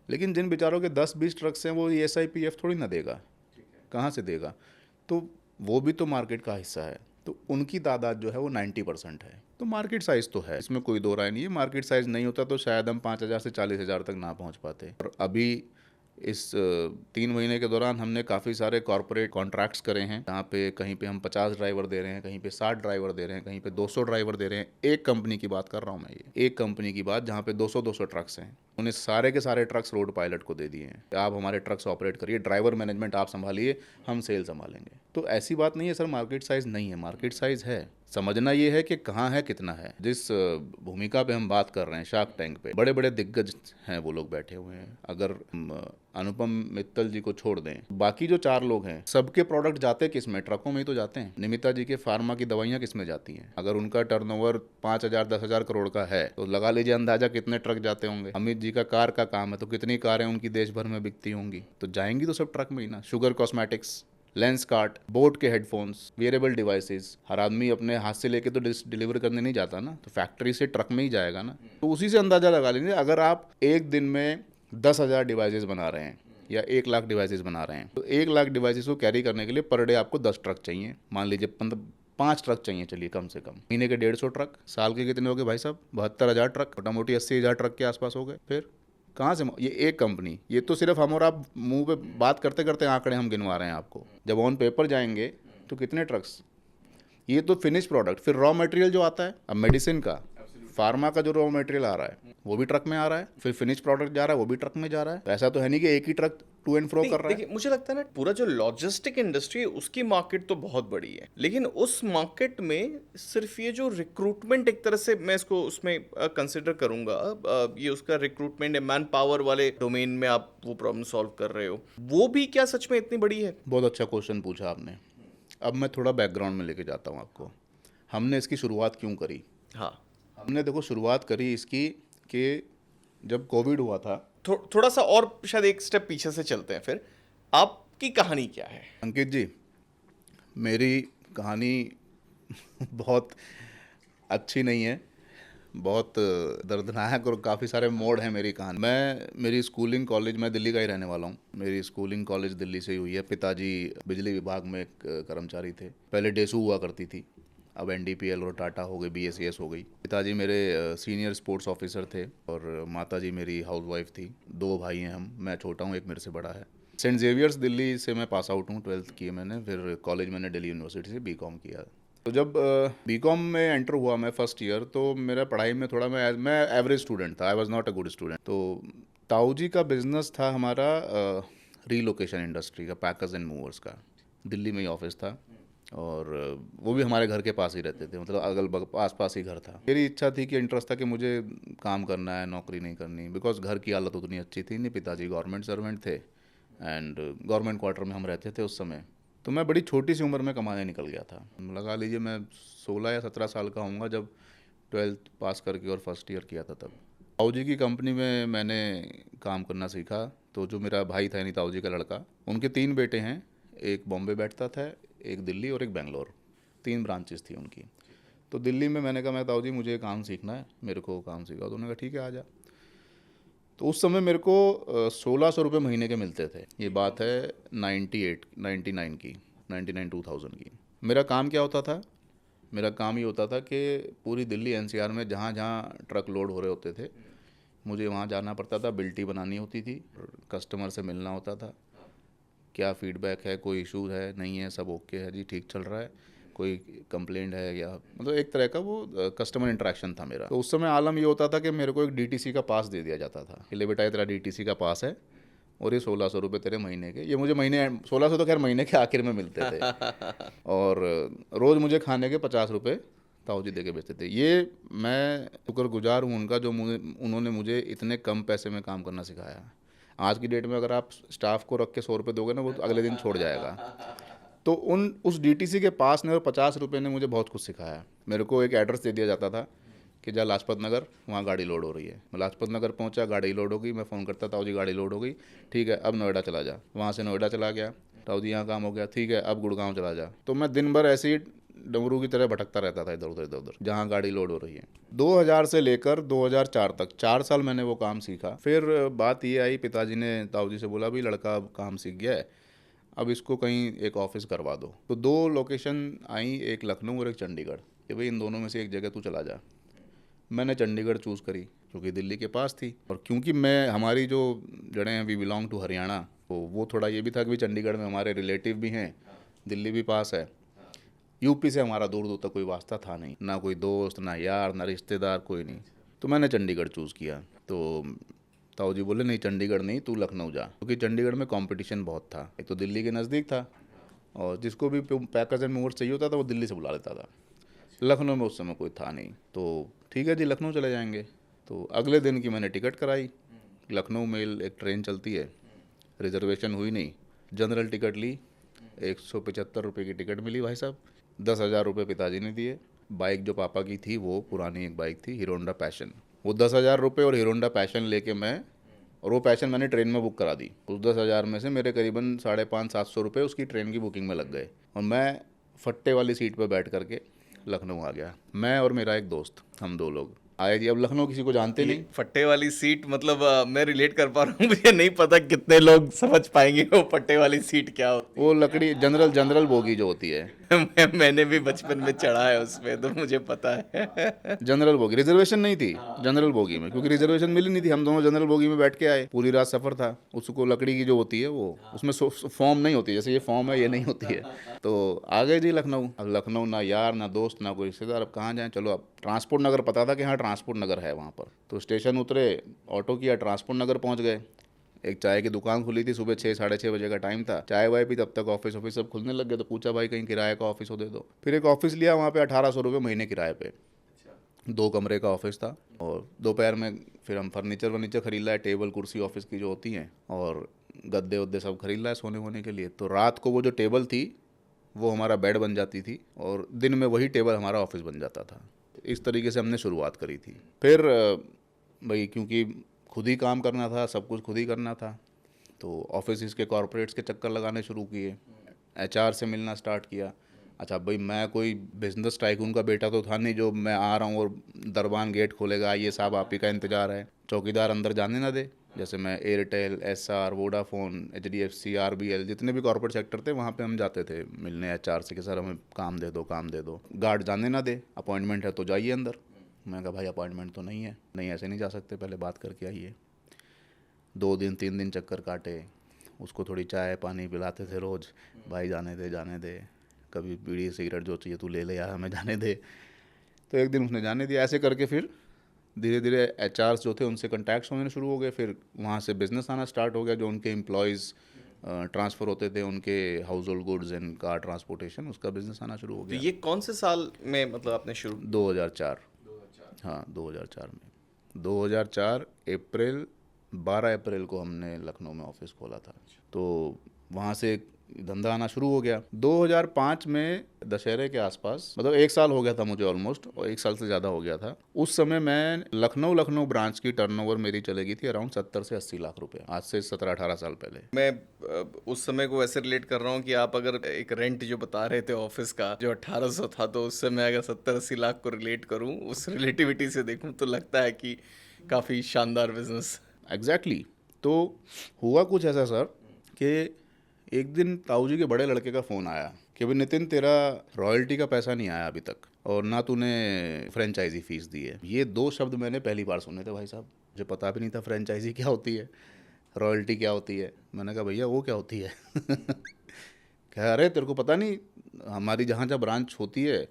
Speaker 2: लेकिन जिन बेचारों के 10-20 ट्रक्स हैं वो ESI, PF थोड़ी ना देगा, कहाँ से देगा। तो वो भी तो मार्केट का हिस्सा है। तो उनकी तादाद जो है वो 90% है। तो मार्केट साइज़ तो है, इसमें कोई दो राय नहीं है। मार्केट साइज़ नहीं होता तो शायद हम 5,000 से 40,000 तक ना पहुंच पाते। और अभी इस 3 महीने के दौरान हमने काफ़ी सारे कॉरपोरेट कॉन्ट्रैक्ट्स करे हैं, जहाँ पे कहीं पे हम 50 ड्राइवर दे रहे हैं, कहीं पे 60 ड्राइवर दे रहे हैं, कहीं पे 200 ड्राइवर दे रहे हैं। एक कंपनी की बात कर रहा हूँ मैं, ये एक कंपनी की बात जहाँ पे 200 ट्रक्स हैं। उन्हें सारे के सारे ट्रक्स रोड पायलट को दे दिए हैं, आप हमारे ट्रक्स ऑपरेट करिए, ड्राइवर मैनेजमेंट आप संभालिए, हम सेल संभालेंगे। तो ऐसी बात नहीं है सर मार्केट साइज़ नहीं है, मार्केट साइज़ है। समझना ये है कि कहाँ है, कितना है। जिस भूमिका पे हम बात कर रहे हैं शार्क टैंक पे, बड़े बड़े दिग्गज हैं वो लोग बैठे हुए हैं। अगर अनुपम मित्तल जी को छोड़ दें, बाकी जो 4 लोग हैं सबके प्रोडक्ट जाते किस में, ट्रकों में ही तो जाते हैं। निमिता जी के फार्मा की दवाइयाँ किस में जाती हैं। अगर उनका टर्नओवर 5,000-10,000 करोड़ का है तो लगा लीजिए अंदाजा कितने ट्रक जाते होंगे। अमित जी का कार का काम है तो कितनी कारें उनकी देश भर में बिकती होंगी, तो जाएंगी तो सब ट्रक में ही ना। Sugar cosmetics, lens cart, boat के हेडफोन्स, वेयरेबल डिवाइसेस, हर आदमी अपने हाथ से लेके तो डिलीवर करने नहीं जाता ना, तो फैक्ट्री से ट्रक में ही जाएगा ना। तो उसी से अंदाज़ा लगा लीजिए, अगर आप एक दिन में 10,000 डिवाइसेस बना रहे हैं या 1 लाख डिवाइसेस बना रहे हैं, तो 1 लाख डिवाइसेस को कैरी करने के लिए पर डे आपको 10 ट्रक चाहिए। मान लीजिए 5 ट्रक चाहिए, चलिए कम से कम। महीने के 150 ट्रक, साल के कितने हो गए भाई साहब, 72,000 ट्रक, मोटा मोटी 80,000 ट्रक के आसपास हो गए। फिर कहाँ से ये एक कंपनी, ये तो सिर्फ हम और आप मुंह पे बात करते करते आंकड़े हम गिनवा रहे हैं आपको। जब ऑन पेपर जाएंगे तो कितने ट्रक्स, ये तो फिनिश प्रोडक्ट। फिर रॉ मटेरियल जो आता है, अब मेडिसिन का, फार्मा का जो रॉ मटेरियल आ रहा है वो भी ट्रक में आ रहा है, फिर फिनिश प्रोडक्ट जा रहा है वो भी ट्रक में जा रहा है। ऐसा तो है नहीं कि एक ही ट्रक टू एंड फ्रो कर रहा है।
Speaker 1: देखिए, मुझे लगता है ना, पूरा जो लॉजिस्टिक इंडस्ट्री है उसकी मार्केट तो बहुत बड़ी है, लेकिन उस मार्केट में सिर्फ ये जो रिक्रूटमेंट, एक तरह से मैं इसको उसमें कंसिडर करूंगा, ये उसका रिक्रूटमेंट है, मैन पावर वाले डोमेन में आप वो प्रॉब्लम सॉल्व कर रहे हो, वो भी क्या सच में इतनी बड़ी है?
Speaker 2: बहुत अच्छा क्वेश्चन पूछा आपने। अब मैं थोड़ा बैकग्राउंड में लेके जाता हूँ आपको। हमने इसकी शुरुआत क्यों करी।
Speaker 1: हाँ,
Speaker 2: हमने देखो शुरुआत करी इसकी कि जब कोविड हुआ था।
Speaker 1: थोड़ा सा और शायद एक स्टेप पीछे से चलते हैं, फिर आपकी कहानी क्या है?
Speaker 2: अंकित जी, मेरी कहानी बहुत अच्छी नहीं है, बहुत दर्दनाक और काफ़ी सारे मोड़ हैं मेरी कहानी। मेरी स्कूलिंग कॉलेज, मैं दिल्ली का ही रहने वाला हूँ, मेरी स्कूलिंग कॉलेज दिल्ली से ही हुई है। पिताजी बिजली विभाग में एक कर्मचारी थे, पहले डेसू हुआ करती थी, अब NDPL और टाटा हो गई, BSES हो गई। पिताजी मेरे सीनियर स्पोर्ट्स ऑफिसर थे और माताजी मेरी हाउसवाइफ थी। 2 भाई हैं हम, मैं छोटा हूँ, एक मेरे से बड़ा है। सेंट जेवियर्स दिल्ली से मैं पास आउट हूँ, 12th की है मैंने। फिर कॉलेज मैंने दिल्ली यूनिवर्सिटी से BCom किया। तो जब बीकॉम में एंटर हुआ मैं फर्स्ट ईयर, तो मेरा पढ़ाई में थोड़ा मैं एवरेज स्टूडेंट था, I was not a good student. तो ताऊ जी का बिजनेस था हमारा रीलोकेशन इंडस्ट्री का, पैकर्स एंड मूवर्स का। दिल्ली में ही ऑफिस था, और वो भी हमारे घर के पास ही रहते थे, मतलब अगल बगल आस पास ही घर था। मेरी इच्छा थी कि इंटरेस्ट था कि मुझे काम करना है, नौकरी नहीं करनी, बिकॉज घर की हालत उतनी अच्छी थी नहीं, पिताजी गवर्नमेंट सर्वेंट थे एंड गवर्नमेंट क्वार्टर में हम रहते थे उस समय। तो मैं बड़ी छोटी सी उम्र में कमाने निकल गया था। लगा लीजिए मैं 16 या 17 साल का होऊंगा जब 12th पास करके और फर्स्ट ईयर किया था तब। ताऊ जी की कंपनी में मैंने काम करना सीखा। तो जो मेरा भाई था यानी ताऊ जी का लड़का, उनके 3 बेटे हैं, एक बॉम्बे बैठता था, एक दिल्ली और एक बेंगलोर, 3 ब्रांचेस थी उनकी। तो दिल्ली में मैंने कहा मैं ताऊ जी मुझे काम सीखना है, मेरे को काम सिखाओ। तो उन्होंने कहा ठीक है आ जा। तो उस समय मेरे को 1600 रुपये महीने के मिलते थे। ये बात है 99 की, 2000 की। मेरा काम क्या होता था? मेरा काम ये होता था कि पूरी दिल्ली एनसीआर में जहाँ जहाँ ट्रक लोड हो रहे होते थे, मुझे वहाँ जाना पड़ता था, बिल्टी बनानी होती थी, कस्टमर से मिलना होता था, क्या फीडबैक है, कोई इशू है, नहीं है, सब ओके है जी, ठीक चल रहा है, कोई कंप्लेंट है, या मतलब एक तरह का वो कस्टमर इंटरेक्शन था मेरा। तो उस समय आलम ये होता था कि मेरे को एक डीटीसी का पास दे दिया जाता था कि ले बेटा ये तेरा डीटीसी का पास है और ये 1600 रुपये तेरे महीने के। ये मुझे महीने 1600 तो खैर महीने के आखिर में मिलते थे और रोज़ मुझे खाने के 50 रुपये ताऊ जी दे के बेचते थे। ये मैं शुक्रगुजार हूँ उनका, जो उन्होंने मुझे इतने कम पैसे में काम करना सिखाया। आज की डेट में अगर आप स्टाफ को रख के 100 रुपये दोगे ना, वो तो अगले दिन छोड़ जाएगा। तो उस डीटीसी के पास ने और 50 रुपये ने मुझे बहुत कुछ सिखाया। मेरे को एक एड्रेस दे दिया जाता था कि जा लाजपत नगर, वहाँ गाड़ी लोड हो रही है। मैं लाजपत नगर पहुँचा, गाड़ी लोड हो गई, मैं फ़ोन करता ताऊ जी गाड़ी लोड हो गई, ठीक है अब नोएडा चला जा। वहाँ से नोएडा चला गया, ताऊ जी यहाँ काम हो गया, ठीक है अब गुड़गांव चला जा। तो मैं दिन भर ऐसे ही डमरू की तरह भटकता रहता था इधर उधर इधर उधर, जहाँ गाड़ी लोड हो रही है। 2000 से लेकर 2004 तक 4 साल मैंने वो काम सीखा। फिर बात ये आई, पिताजी ने ताऊ जी से बोला भी लड़का अब काम सीख गया है, अब इसको कहीं एक ऑफिस करवा दो। तो 2 लोकेशन आई, एक लखनऊ और एक चंडीगढ़, कि भाई इन दोनों में से एक जगह तू चला जा। मैंने चंडीगढ़ चूज़ करी क्योंकि दिल्ली के पास थी, और क्योंकि मैं हमारी जो जड़ें हैं वी बिलोंग टू हरियाणा, तो वो थोड़ा ये भी था कि भाई चंडीगढ़ में हमारे रिलेटिव भी हैं, दिल्ली भी पास है। यूपी से हमारा दूर दूर तक कोई वास्ता था नहीं, ना कोई दोस्त, ना यार, ना रिश्तेदार, कोई नहीं। तो मैंने चंडीगढ़ चूज़ किया। तो ताऊ जी बोले नहीं चंडीगढ़ नहीं, तू लखनऊ जा, क्योंकि चंडीगढ़ में कंपटीशन बहुत था। एक तो दिल्ली के नज़दीक था, और जिसको भी पैकर्स एंड मूवर्स चाहिए होता था वो दिल्ली से बुला लेता था। लखनऊ में उस समय कोई था नहीं। तो ठीक है जी लखनऊ चले जाएंगे। तो अगले दिन की मैंने टिकट कराई। लखनऊ मेल एक ट्रेन चलती है, रिजर्वेशन हुई नहीं, जनरल टिकट ली, 175 रुपये की टिकट मिली भाई साहब। 10,000 रुपये पिताजी ने दिए। बाइक जो पापा की थी वो पुरानी एक बाइक थी, हीरो होंडा पैशन। वो 10,000 रुपये और हीरो होंडा पैशन लेके मैं, और वो पैशन मैंने ट्रेन में बुक करा दी। उस 10,000 में से मेरे करीबन 550-700 रुपये उसकी ट्रेन की बुकिंग में लग गए, और मैं फट्टे वाली सीट पर बैठ करके लखनऊ आ गया। मैं और मेरा एक दोस्त, हम 2 लोग आए जी। अब लखनऊ किसी को जानते नहीं।
Speaker 1: फट्टे वाली सीट मतलब मैं रिलेट कर पा रहा हूँ, मुझे नहीं पता कितने लोग समझ पाएंगे वो फट्टे वाली सीट क्या होती
Speaker 2: वो लकड़ी जनरल बोगी जो होती है,
Speaker 1: है। मैंने भी बचपन में चढ़ा है उसमें, तो मुझे पता है।
Speaker 2: General bogie. रिजर्वेशन नहीं थी जनरल बोगी में, क्योंकि रिजर्वेशन मिली नहीं थी। हम दोनों जनरल बोगी में बैठ के आए, पूरी रात सफ़र था। उसको लकड़ी की जो होती है वो, उसमें फॉर्म नहीं होती, जैसे ये फॉर्म है ये नहीं होती है। तो आ गए जी लखनऊ। अब लखनऊ ना यार ना दोस्त ना कोई रिश्तेदार, अब कहाँ जाएँ। चलो अब ट्रांसपोर्ट नगर पता था कि हाँ ट्रांसपोर्ट नगर है वहाँ पर। तो स्टेशन उतरे, ऑटो किया, ट्रांसपोर्ट नगर पहुँच गए। एक चाय की दुकान खुली थी, सुबह 6-6:30 बजे का टाइम था। चाय वाय पी, तब तक ऑफिस सब खुलने लग गए। तो पूछा भाई कहीं किराए का ऑफिस हो दे दो। फिर एक ऑफिस लिया, वहाँ पे 1800 रुपये महीने किराए पे, 2 कमरे का ऑफिस था। और दोपहर में फिर हम फर्नीचर खरीद लाए, टेबल कुर्सी ऑफिस की जो होती हैं, और गद्दे वद्दे सब खरीद लाए सोने वोने के लिए। तो रात को वो जो टेबल थी वो हमारा बेड बन जाती थी, और दिन में वही टेबल हमारा ऑफिस बन जाता था। इस तरीके से हमने शुरुआत करी थी। फिर भाई क्योंकि खुद ही काम करना था, सब कुछ खुद ही करना था, तो ऑफिस के कॉरपोरेट्स के चक्कर लगाने शुरू किए, एचआर से मिलना स्टार्ट किया। अच्छा भाई मैं कोई बिजनेस टाइकून का बेटा तो था नहीं जो मैं आ रहा हूँ और दरबान गेट खोलेगा, ये साहब आप ही का इंतज़ार है, चौकीदार अंदर जाने ना दे। जैसे मैं Airtel, SR, Vodafone, HDFC, RBL, जितने भी कॉर्पोरेट सेक्टर थे वहाँ पे हम जाते थे मिलने एचआर से कि सर हमें काम दे दो। गार्ड जाने ना दे, अपॉइंटमेंट है तो जाइए अंदर। मैं कहा भाई अपॉइंटमेंट तो नहीं है। नहीं ऐसे नहीं जा सकते, पहले बात करके आइए। 2 दिन 3 दिन चक्कर काटे, उसको थोड़ी चाय पानी पिलाते थे रोज़, भाई जाने दे। कभी बीड़ी सिगरेट जो चाहिए तू ले ले यार, हमें जाने दे। तो एक दिन उसने जाने दिया। ऐसे करके फिर धीरे धीरे एचआर्स जो थे उनसे कॉन्टैक्ट्स होने शुरू हो गए। फिर वहाँ से बिजनेस आना स्टार्ट हो गया। जो उनके एम्प्लॉयज़ ट्रांसफ़र होते थे, उनके house hold goods and car transportation, उसका बिजनेस आना शुरू हो
Speaker 1: तो
Speaker 2: गया।
Speaker 1: ये कौन से साल में मतलब आपने शुरू?
Speaker 2: 2004। हाँ 2004 में, 2004 अप्रैल, 12 अप्रैल को हमने लखनऊ में ऑफिस खोला था। तो वहाँ से धंधा आना शुरू हो गया। 2005 में दशहरे के आसपास, मतलब 1 साल हो गया था मुझे ऑलमोस्ट, और 1 साल से ज़्यादा हो गया था। उस समय मैं लखनऊ ब्रांच की टर्नओवर मेरी चले गई थी अराउंड 70 से 80 लाख रुपए, आज से 17-18 साल पहले।
Speaker 1: मैं उस समय को ऐसे रिलेट कर रहा हूँ कि आप अगर एक रेंट जो बता रहे थे ऑफिस का जो 1800 था, तो उस समय अगर 70-80 लाख को रिलेट करूँ, उस रिलेटिविटी से देखूँ, तो लगता है कि काफ़ी शानदार बिजनेस।
Speaker 2: एग्जैक्टली तो हुआ कुछ ऐसा सर कि एक दिन ताऊ जी के बड़े लड़के का फ़ोन आया कि भाई नितिन, तेरा रॉयल्टी का पैसा नहीं आया अभी तक, और ना तूने फ्रेंचाइजी फ़ीस दी है। ये 2 शब्द मैंने पहली बार सुने थे भाई साहब। मुझे पता भी नहीं था फ्रेंचाइजी क्या होती है, रॉयल्टी क्या होती है। मैंने कहा भैया वो क्या होती है? कह अरे तेरे को पता नहीं, हमारी जहाँ जहाँ ब्रांच होती है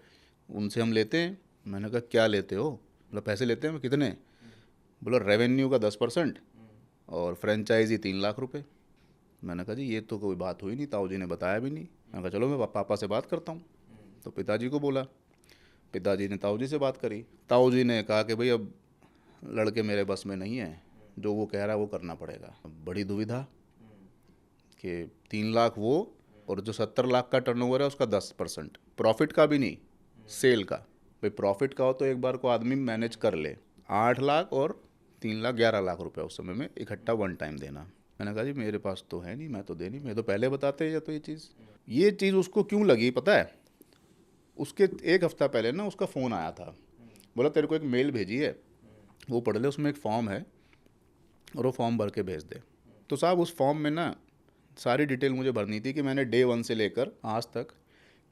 Speaker 2: उनसे हम लेते हैं। मैंने कहा क्या लेते हो? बोला पैसे लेते हैं। कितने? बोला रेवेन्यू का 10% और फ्रेंचाइजी 3 लाख रुपए। मैंने कहा जी ये तो कोई बात हुई नहीं, ताऊ जी ने बताया भी नहीं। मैंने कहा चलो मैं पापा से बात करता हूँ। तो पिताजी को बोला, पिताजी ने ताऊ जी से बात करी। ताऊ जी ने कहा कि भाई अब लड़के मेरे बस में नहीं है, जो वो कह रहा है वो करना पड़ेगा। अब बड़ी दुविधा कि 3 लाख वो, और जो 70 लाख का टर्नओवर है उसका 10%, प्रॉफिट का भी नहीं, सेल का। भाई प्रॉफिट का हो तो एक बार को आदमी मैनेज कर ले। 8 लाख और 3 लाख 11 लाख रुपए उस समय में इकट्ठा वन टाइम देना। मैंने कहा जी मेरे पास तो है नहीं, मैं तो दे नहीं, मैं तो पहले बताते या तो ये चीज़ उसको क्यों लगी पता है? उसके 1 हफ्ता पहले ना उसका फ़ोन आया था। बोला तेरे को एक मेल भेजी है, वो पढ़ ले, उसमें एक फॉर्म है और वो फॉर्म भर के भेज दे। तो साहब उस फॉर्म में ना सारी डिटेल मुझे भरनी थी कि मैंने डे 1 से लेकर आज तक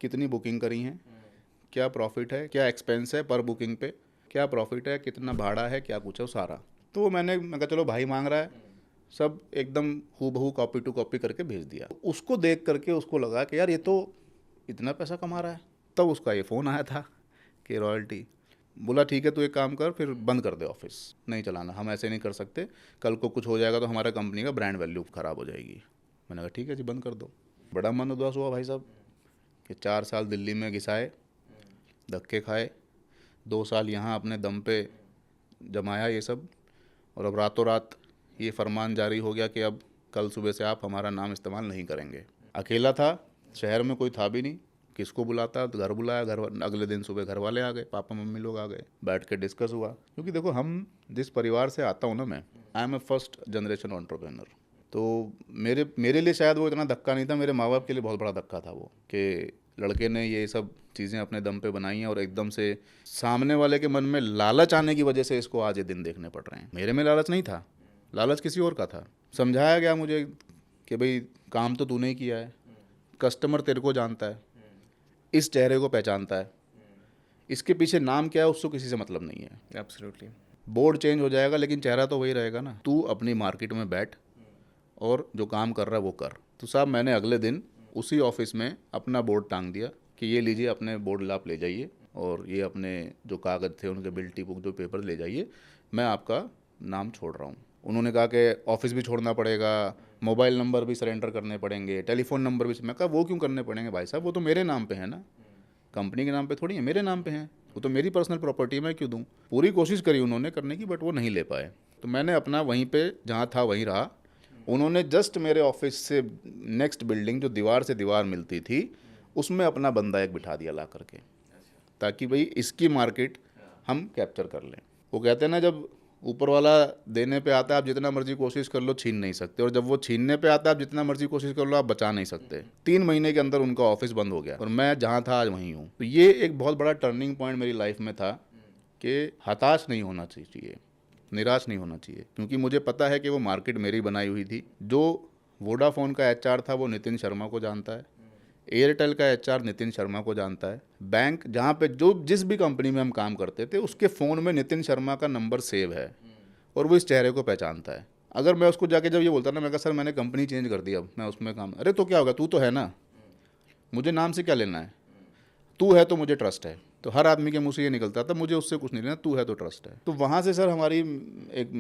Speaker 2: कितनी बुकिंग करी हैं, क्या प्रॉफिट है, क्या एक्सपेंस है पर बुकिंग पे, क्या प्रॉफिट है, कितना भाड़ा है, क्या कुछ है, वो सारा। तो मैं कहा चलो भाई मांग रहा है, सब एकदम हूबहू कॉपी टू कॉपी करके भेज दिया। उसको देख करके उसको लगा कि यार ये तो इतना पैसा कमा रहा है। तब उसका ये फ़ोन आया था कि रॉयल्टी। बोला ठीक है, तू एक काम कर, फिर बंद कर दे ऑफिस, नहीं चलाना, हम ऐसे नहीं कर सकते, कल को कुछ हो जाएगा तो हमारा कंपनी का ब्रांड वैल्यू ख़राब हो जाएगी। मैंने कहा ठीक है जी बंद कर दो। बड़ा मन उदास हुआ भाई साहब कि 4 साल दिल्ली में घिसाए, धक्के खाए, 2 साल यहाँ अपने दम पे जमाया ये सब, और अब रातों रात ये फरमान जारी हो गया कि अब कल सुबह से आप हमारा नाम इस्तेमाल नहीं करेंगे। अकेला था, शहर में कोई था भी नहीं, किसको बुलाता? तो घर बुलाया, अगले दिन सुबह घर वाले आ गए, पापा मम्मी लोग आ गए, बैठ के डिस्कस हुआ। क्योंकि देखो हम जिस परिवार से आता हूँ ना, मैं I am a first generation entrepreneur. तो मेरे लिए शायद वो इतना धक्का नहीं था, मेरे माँ बाप के लिए बहुत बड़ा धक्का था वो, कि लड़के ने ये सब चीज़ें अपने दम पे बनाई हैं और एकदम से सामने वाले के मन में लालच आने की वजह से इसको आज ये दिन देखने पड़ रहे हैं। मेरे में लालच नहीं था, लालच किसी और का था। समझाया गया मुझे कि भाई काम तो तूने ही किया है, कस्टमर तेरे को जानता है, इस चेहरे को पहचानता है, इसके पीछे नाम क्या है उसको किसी से मतलब नहीं है।
Speaker 1: एब्सोल्युटली।
Speaker 2: बोर्ड चेंज हो जाएगा लेकिन चेहरा तो वही रहेगा ना। तू अपनी मार्केट में बैठ और जो काम कर रहा है वो कर। तो साहब मैंने अगले दिन उसी ऑफिस में अपना बोर्ड टांग दिया कि ये लीजिए, अपने बोर्ड आप ले जाइए, और ये अपने जो कागज़ थे उनके बिल टी बुक जो पेपर ले जाइए, मैं आपका नाम छोड़ रहा हूँ। उन्होंने कहा कि ऑफिस भी छोड़ना पड़ेगा, मोबाइल नंबर भी सरेंडर करने पड़ेंगे, टेलीफोन नंबर भी। मैं कहा वो क्यों करने पड़ेंगे भाई साहब, वो तो मेरे नाम पे है ना, कंपनी के नाम पे थोड़ी है, मेरे नाम पे हैं, वो तो मेरी पर्सनल प्रॉपर्टी, मैं क्यों दूँ। पूरी कोशिश करी उन्होंने करने की, बट वो नहीं ले पाए। तो मैंने अपना वहीं पे जहाँ था वहीं रहा। उन्होंने जस्ट मेरे ऑफिस से नेक्स्ट बिल्डिंग जो दीवार से दीवार मिलती थी उसमें अपना बंदा एक बिठा दिया ला करके, ताकि भाई इसकी मार्केट हम कैप्चर कर लें। वो कहते हैं ना, जब ऊपर वाला देने पे आता है आप जितना मर्जी कोशिश कर लो छीन नहीं सकते, और जब वो छीनने पे आता है आप जितना मर्जी कोशिश कर लो आप बचा नहीं सकते। 3 महीने के अंदर उनका ऑफिस बंद हो गया और मैं जहाँ था आज वहीं हूँ। तो ये एक बहुत बड़ा टर्निंग पॉइंट मेरी लाइफ में था कि हताश नहीं होना चाहिए, निराश नहीं होना चाहिए, क्योंकि मुझे पता है कि वो मार्केट मेरी बनाई हुई थी। जो वोडाफोन का एचआर था वो नितिन शर्मा को जानता है, एयरटेल का एचआर नितिन शर्मा को जानता है, बैंक जहाँ पे जो जिस भी कंपनी में हम काम करते थे उसके फ़ोन में नितिन शर्मा का नंबर सेव है और वो इस चेहरे को पहचानता है। अगर मैं उसको जाके जब ये बोलता ना, मैं कहा सर मैंने कंपनी चेंज कर दी, अब मैं उसमें काम, अरे तो क्या होगा, तू तो है ना, मुझे नाम से क्या लेना है, तू है तो मुझे ट्रस्ट है। तो हर आदमी के मुंह से ये निकलता था, मुझे उससे कुछ नहीं लेना, तू है तो ट्रस्ट है। तो वहाँ से सर हमारी एक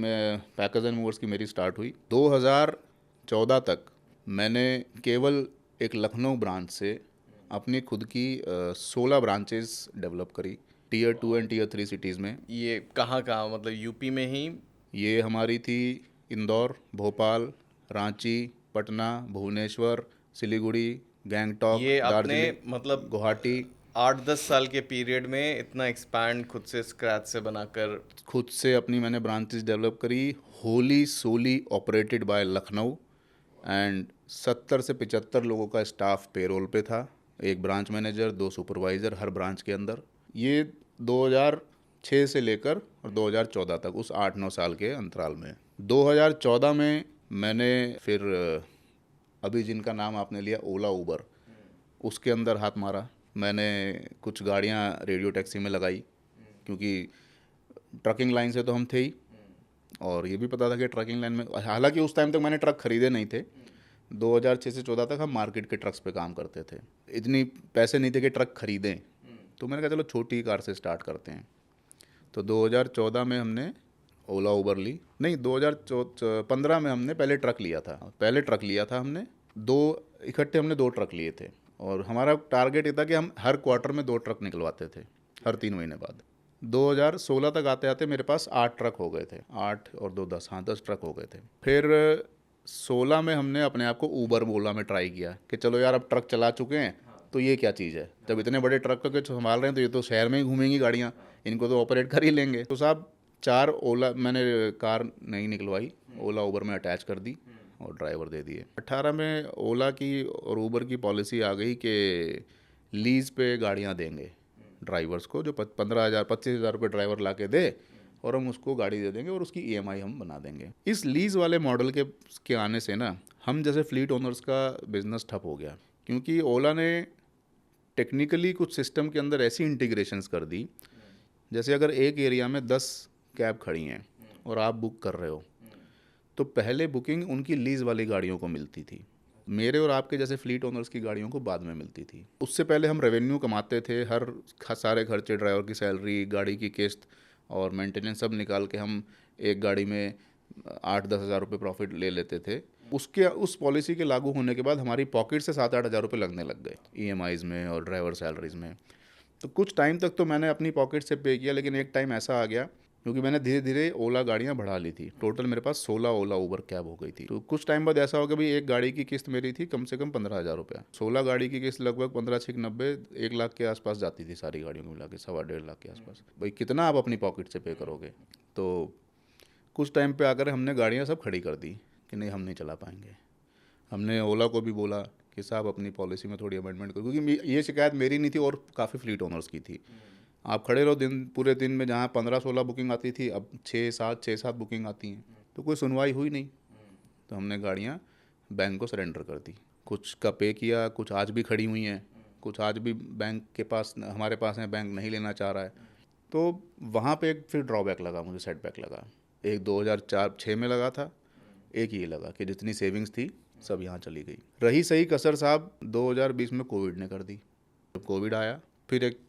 Speaker 2: पैकर्स एंड मूवर्स की मेरी स्टार्ट हुई। 2014 तक मैंने केवल एक लखनऊ ब्रांच से अपनी खुद की 16 ब्रांचेस डेवलप करी, टीयर 2 एंड टीयर 3 सिटीज़ में।
Speaker 1: ये कहाँ कहाँ, मतलब यूपी में ही?
Speaker 2: ये हमारी थी इंदौर, भोपाल, रांची, पटना, भुवनेश्वर, सिलीगुड़ी, गैंगटॉक,
Speaker 1: ये आपने
Speaker 2: दार्जिलिंग,
Speaker 1: मतलब
Speaker 2: गुवाहाटी।
Speaker 1: 8-10 साल के पीरियड में इतना एक्सपैंड खुद से स्क्रैच से बनाकर?
Speaker 2: खुद से अपनी मैंने ब्रांचेस डेवलप करी, होली सोली ऑपरेटेड बाय लखनऊ, एंड 70 से 75 लोगों का स्टाफ पेरोल पे था, एक ब्रांच मैनेजर, 2 सुपरवाइज़र हर ब्रांच के अंदर। ये 2006 से लेकर और 2014 तक, उस 8-9 साल के अंतराल में। 2014 में मैंने फिर अभी जिनका नाम आपने लिया ओला उबर, उसके अंदर हाथ मारा। मैंने कुछ गाड़ियाँ रेडियो टैक्सी में लगाई, क्योंकि ट्रकिंग लाइन से तो हम थे ही, और ये भी पता था कि ट्रकिंग लाइन में, हालांकि उस टाइम तक मैंने ट्रक खरीदे नहीं थे। 2006 से 14 तक हम मार्केट के ट्रक्स पे काम करते थे, इतनी पैसे नहीं थे कि ट्रक खरीदें, तो मैंने कहा चलो छोटी कार से स्टार्ट करते हैं। तो 2014 में हमने ओला उबर ली, नहीं 2015 में हमने पहले ट्रक लिया था। हमने इकट्ठे हमने 2 ट्रक लिए थे, और हमारा टारगेट ये था कि हम हर क्वार्टर में 2 ट्रक निकलवाते थे, हर 3 महीने बाद। 2016 तक आते आते मेरे पास 8 ट्रक हो गए थे, 8 और 2 10, हाँ 10 ट्रक हो गए थे। फिर 16 में हमने अपने आप को ऊबर ओला में ट्राई किया कि चलो यार अब ट्रक चला चुके हैं तो ये क्या चीज़ है, जब इतने बड़े ट्रक को संभाल रहे हैं तो ये तो शहर में ही घूमेंगी गाड़ियाँ, इनको तो ऑपरेट कर ही लेंगे। तो साहब 4 ओला मैंने कार नहीं निकलवाई, ओला उबर में अटैच कर दी और ड्राइवर दे दिए। 18 में ओला की और उबर की पॉलिसी आ गई कि लीज़ पे गाड़ियाँ देंगे ड्राइवर्स को, जो 15,000 25,000 रुपये ड्राइवर ला के दे और हम उसको गाड़ी दे देंगे और उसकी ईएमआई हम बना देंगे। इस लीज़ वाले मॉडल के आने से ना हम जैसे फ्लीट ओनर्स का बिज़नेस ठप हो गया, क्योंकि ओला ने टेक्निकली कुछ सिस्टम के अंदर ऐसी इंटीग्रेशंस कर दी, जैसे अगर एक एरिया में 10 कैब खड़ी हैं और आप बुक कर रहे हो, तो पहले बुकिंग उनकी लीज़ वाली गाड़ियों को मिलती थी, मेरे और आपके जैसे फ्लीट ओनर्स की गाड़ियों को बाद में मिलती थी। उससे पहले हम रेवेन्यू कमाते थे, सारे खर्चे, ड्राइवर की सैलरी, गाड़ी की किस्त और मेंटेनेंस सब निकाल के हम एक गाड़ी में 8-10 हज़ार रुपये प्रॉफिट ले लेते थे। उस पॉलिसी के लागू होने के बाद हमारी पॉकेट से 7-8 हज़ार रुपये लगने लग गए ईएमआईज़ में और ड्राइवर सैलरीज़ में। तो कुछ टाइम तक तो मैंने अपनी पॉकेट से पे किया, लेकिन एक टाइम ऐसा आ गया, क्योंकि मैंने धीरे धीरे ओला गाड़ियाँ बढ़ा ली थी, टोटल मेरे पास 16 ओला उबर कैब हो गई थी। तो कुछ टाइम बाद ऐसा हो गया भाई, एक गाड़ी की किस्त मेरी थी कम से कम 15,000 रुपया, 16 गाड़ी की किस्त लगभग 15-6-90 1 लाख के आसपास जाती थी, सारी गाड़ियों को मिला के 1.25 लाख के आसपास। भाई कितना आप अपनी पॉकेट से पे करोगे। तो कुछ टाइम पे आकर हमने गाड़ियाँ सब खड़ी कर दी कि नहीं हम नहीं चला पाएंगे। हमने ओला को भी बोला कि साहब अपनी पॉलिसी में थोड़ी अमेंडमेंट करो, क्योंकि ये शिकायत मेरी नहीं थी और काफ़ी फ्लीट ओनर्स की थी। आप खड़े रहो पूरे दिन में, जहाँ 15-16 बुकिंग आती थी अब 6-7 बुकिंग आती हैं, तो कोई सुनवाई हुई नहीं। तो हमने गाड़ियाँ बैंक को सरेंडर कर दी, कुछ का पे किया, कुछ आज भी खड़ी हुई हैं, कुछ आज भी बैंक के पास, हमारे पास हैं, बैंक नहीं लेना चाह रहा है। तो वहाँ पे एक फिर ड्रॉबैक लगा, मुझे सेटबैक लगा। एक 2004-06 में लगा था, एक ये लगा कि जितनी सेविंग्स थी सब यहाँ चली गई। रही सही कसर साहब 2020 में कोविड ने कर दी। जब कोविड आया फिर एक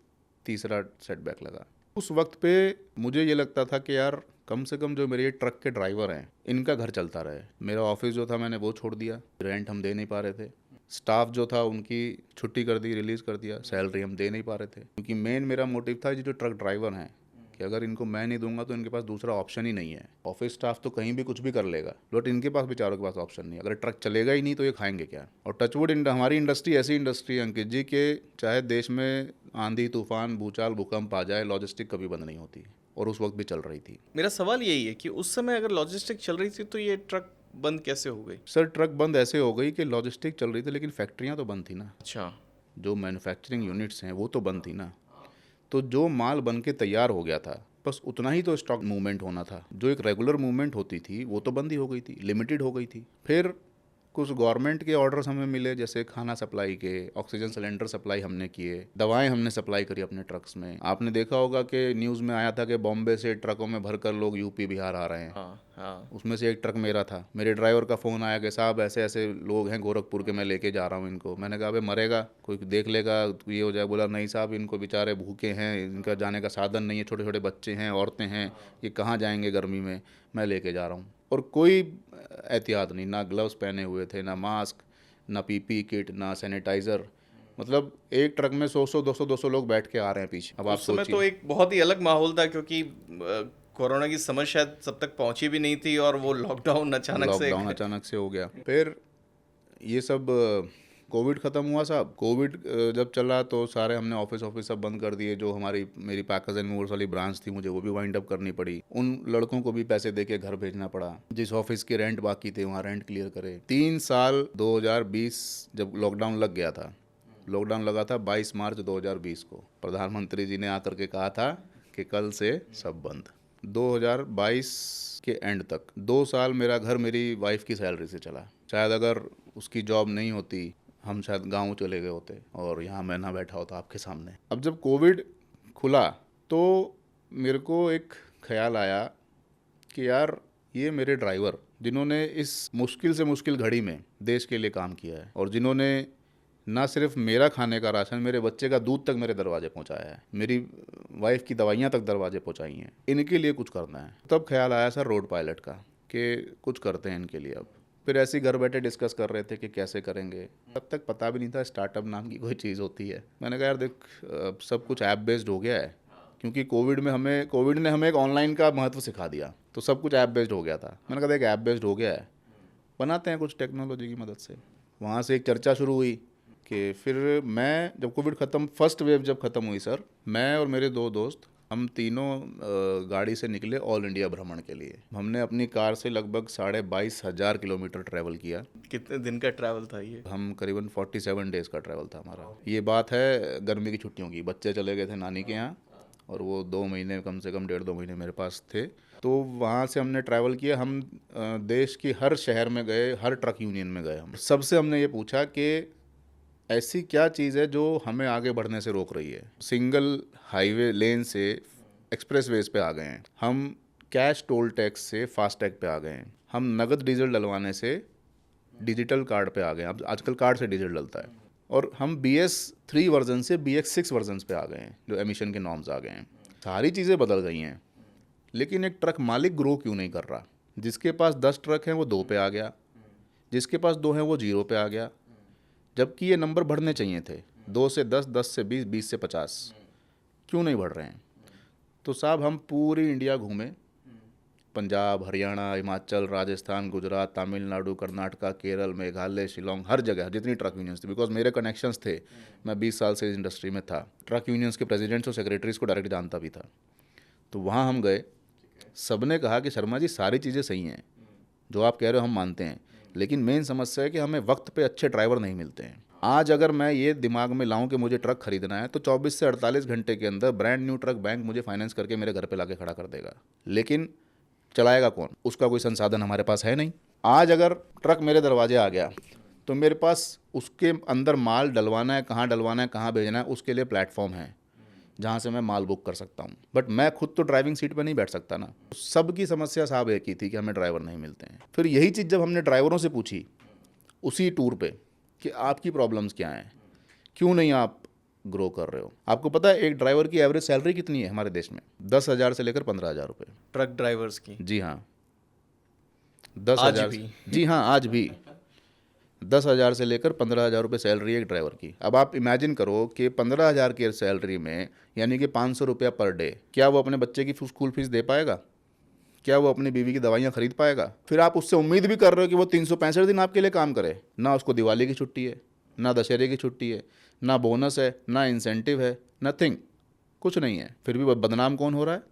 Speaker 2: तीसरा सेटबैक लगा। उस वक्त पे मुझे ये लगता था कि यार कम से कम जो मेरे ये ट्रक के ड्राइवर हैं इनका घर चलता रहे। मेरा ऑफिस जो था मैंने वो छोड़ दिया, रेंट हम दे नहीं पा रहे थे, स्टाफ जो था उनकी छुट्टी कर दी, रिलीज़ कर दिया, सैलरी हम दे नहीं पा रहे थे। क्योंकि मेन मेरा मोटिव था ये जो ट्रक ड्राइवर हैं कि अगर इनको मैं नहीं दूंगा तो इनके पास दूसरा ऑप्शन ही नहीं है। ऑफिस स्टाफ तो कहीं भी कुछ भी कर लेगा, बट इनके पास बेचारों के पास ऑप्शन नहीं है। अगर ट्रक चलेगा ही नहीं तो ये खाएंगे क्या। और टचवुड हमारी इंडस्ट्री ऐसी इंडस्ट्री है अंकित जी के चाहे देश में आंधी तूफान भूचाल भूकंप आ जाए, लॉजिस्टिक कभी बंद नहीं होती, और उस वक्त भी चल रही थी।
Speaker 1: मेरा सवाल यही है कि उस समय अगर लॉजिस्टिक चल रही थी तो ये ट्रक बंद कैसे हो गई?
Speaker 2: सर ट्रक बंद ऐसे हो गई कि लॉजिस्टिक चल रही थी लेकिन फैक्ट्रियाँ तो बंद थी ना।
Speaker 1: अच्छा।
Speaker 2: जो मैन्युफैक्चरिंग यूनिट्स हैं वो तो बंद थी ना। तो जो माल बन के तैयार हो गया था बस उतना ही तो स्टॉक मूवमेंट होना था। जो एक रेगुलर मूवमेंट होती थी वो तो बंद ही हो गई थी, लिमिटेड हो गई थी। फिर कुछ गवर्नमेंट के ऑर्डर्स हमें मिले, जैसे खाना सप्लाई के, ऑक्सीजन सिलेंडर सप्लाई हमने किए, दवाएं हमने सप्लाई करी अपने ट्रक्स में। आपने देखा होगा कि न्यूज़ में आया था कि बॉम्बे से ट्रकों में भरकर लोग यूपी बिहार आ रहे हैं।
Speaker 1: हाँ हाँ।
Speaker 2: उसमें से एक ट्रक मेरा था। मेरे ड्राइवर का फ़ोन आया कि साहब ऐसे ऐसे लोग हैं गोरखपुर के, मैं लेके जा रहा हूँ इनको। मैंने कहा अबे मरेगा, कोई देख लेगा तो ये हो जाए। बोला नहीं साहब, इनको बेचारे भूखे हैं, इनका जाने का साधन नहीं है, छोटे छोटे बच्चे हैं, औरतें हैं, ये कहाँ जाएंगे गर्मी में, मैं लेके जा रहा हूँ। और कोई एहतियात नहीं, ना ग्लव्स पहने हुए थे, ना मास्क, ना पीपी किट, ना सैनिटाइज़र। मतलब एक ट्रक में 100-200 लोग बैठ के आ रहे हैं पीछे। अब आप
Speaker 1: उस समय तो
Speaker 2: सोचिए,
Speaker 1: एक बहुत ही अलग माहौल था, क्योंकि कोरोना की समझ शायद सब तक पहुंची भी नहीं थी, और वो लॉकडाउन अचानक से
Speaker 2: लॉकडाउन अचानक से हो गया। फिर ये सब कोविड ख़त्म हुआ साहब। कोविड जब चला तो सारे हमने ऑफिस सब बंद कर दिए। जो मेरी पैकेज एंड मूवर्स वाली ब्रांच थी, मुझे वो भी वाइंड अप करनी पड़ी। उन लड़कों को भी पैसे दे के घर भेजना पड़ा। जिस ऑफिस के रेंट बाकी थे वहाँ रेंट क्लियर करे। 3 साल 2020 जब लॉकडाउन लग गया था, लॉकडाउन लगा था 22 मार्च 2020 को। प्रधानमंत्री जी ने आकर के कहा था कि कल से सब बंद। 2022 के एंड तक 2 साल मेरा घर मेरी वाइफ की सैलरी से चला। शायद अगर उसकी जॉब नहीं होती, हम शायद गांव चले गए होते और यहाँ मैं ना बैठा होता आपके सामने। अब जब कोविड खुला तो मेरे को एक ख्याल आया कि यार ये मेरे ड्राइवर जिन्होंने इस मुश्किल से मुश्किल घड़ी में देश के लिए काम किया है, और जिन्होंने ना सिर्फ मेरा खाने का राशन, मेरे बच्चे का दूध तक मेरे दरवाजे पहुंचाया है, मेरी वाइफ की दवाइयां तक दरवाजे पहुंचाई हैं, इनके लिए कुछ करना है। तब ख्याल आया सर रोड पायलट का कि कुछ करते हैं इनके लिए। अब फिर ऐसे ही घर बैठे डिस्कस कर रहे थे कि कैसे करेंगे। तब तक पता भी नहीं था स्टार्टअप नाम की कोई चीज़ होती है। मैंने कहा यार देख, अब सब कुछ ऐप बेस्ड हो गया है, क्योंकि कोविड ने हमें एक ऑनलाइन का महत्व सिखा दिया, तो सब कुछ ऐप बेस्ड हो गया था। मैंने कहा देख ऐप बेस्ड हो गया है, बनाते हैं कुछ टेक्नोलॉजी की मदद से। वहाँ से एक चर्चा शुरू हुई कि फिर मैं जब कोविड ख़त्म, फर्स्ट वेव जब ख़त्म हुई सर, मैं और मेरे 2 दोस्त हम तीनों गाड़ी से निकले ऑल इंडिया भ्रमण के लिए। हमने अपनी कार से लगभग 22,500 किलोमीटर ट्रैवल किया।
Speaker 1: कितने दिन का ट्रैवल था ये?
Speaker 2: हम करीबन 47 डेज़ का ट्रैवल था हमारा। ये बात है गर्मी की छुट्टियों की। बच्चे चले गए थे नानी के यहाँ, और वो 2 महीने, कम से कम 1.5-2 महीने मेरे पास थे। तो वहाँ से हमने ट्रैवल किया। हम देश की हर शहर में गए, हर ट्रक यूनियन में गए। हम सबसे हमने ये पूछा कि ऐसी क्या चीज़ है जो हमें आगे बढ़ने से रोक रही है। सिंगल हाईवे लेन से एक्सप्रेस वेज पे आ गए हैं हम, कैश टोल टैक्स से फास्टैग पे आ गए हैं हम, नगद डीजल डलवाने से डिजिटल कार्ड पे आ गए हैं। अब आजकल कार्ड से डीजल डलता है। और हम BS3 वर्जन से BS6 वर्जन पे आ गए हैं, जो एमिशन के नॉर्म्स आ गए हैं। सारी चीज़ें बदल गई हैं, लेकिन एक ट्रक मालिक ग्रो क्यों नहीं कर रहा? जिसके पास 10 ट्रक हैं वो 2 पे आ गया, जिसके पास 2 हैं वो 0 पे आ गया, जबकि ये नंबर बढ़ने चाहिए थे। 2 से 10, 10 से 20, 20 से 50, क्यों नहीं बढ़ रहे हैं? तो साहब हम पूरी इंडिया घूमे, पंजाब, हरियाणा, हिमाचल, राजस्थान, गुजरात, तमिलनाडु, कर्नाटका, केरल, मेघालय, शिलोंग, हर जगह जितनी ट्रक यूनियंस थी। बिकॉज मेरे कनेक्शंस थे, मैं 20 साल से इस इंडस्ट्री में था। ट्रक यूनियंस के प्रेसिडेंट्स और सेक्रेटरीज को डायरेक्ट जानता भी था। तो वहाँ हम गए, सबने कहा कि शर्मा जी सारी चीज़ें सही हैं, जो आप कह रहे हो हम मानते हैं, लेकिन मेन समस्या है कि हमें वक्त पे अच्छे ड्राइवर नहीं मिलते हैं। आज अगर मैं ये दिमाग में लाऊं कि मुझे ट्रक खरीदना है, तो 24 से 48 घंटे के अंदर ब्रांड न्यू ट्रक बैंक मुझे फाइनेंस करके मेरे घर पे लाके खड़ा कर देगा, लेकिन चलाएगा कौन? उसका कोई संसाधन हमारे पास है नहीं। आज अगर ट्रक मेरे दरवाजे आ गया तो मेरे पास उसके अंदर माल डलवाना है, कहाँ डलवाना है, कहाँ भेजना है, उसके लिए प्लेटफॉर्म है जहाँ से मैं माल बुक कर सकता हूँ। बट मैं खुद तो ड्राइविंग सीट पे नहीं बैठ सकता ना। सबकी समस्या साहब एक ही थी कि हमें ड्राइवर नहीं मिलते हैं। फिर यही चीज़ जब हमने ड्राइवरों से पूछी उसी टूर पे कि आपकी प्रॉब्लम्स क्या हैं, क्यों नहीं आप ग्रो कर रहे हो? आपको पता है एक ड्राइवर की एवरेज सैलरी कितनी है हमारे देश में? 10,000 से लेकर 15,000 रुपये।
Speaker 1: ट्रक ड्राइवर्स की?
Speaker 2: जी हाँ,
Speaker 1: आज
Speaker 2: 10,000।
Speaker 1: भी?
Speaker 2: जी हाँ, आज भी 10,000 से लेकर 15,000 रुपये सैलरी एक ड्राइवर की। अब आप इमेजिन करो कि 15,000 की सैलरी में, यानी कि 500 रुपया पर डे, क्या वो अपने बच्चे की स्कूल फीस दे पाएगा? क्या वो अपनी बीवी की दवाइयाँ खरीद पाएगा? फिर आप उससे उम्मीद भी कर रहे हो कि वो 365 दिन आपके लिए काम करे। ना उसको दिवाली की छुट्टी है, ना दशहरे की छुट्टी है, ना बोनस है, ना इंसेंटिव है, नथिंग, कुछ नहीं है। फिर भी बदनाम कौन हो रहा है?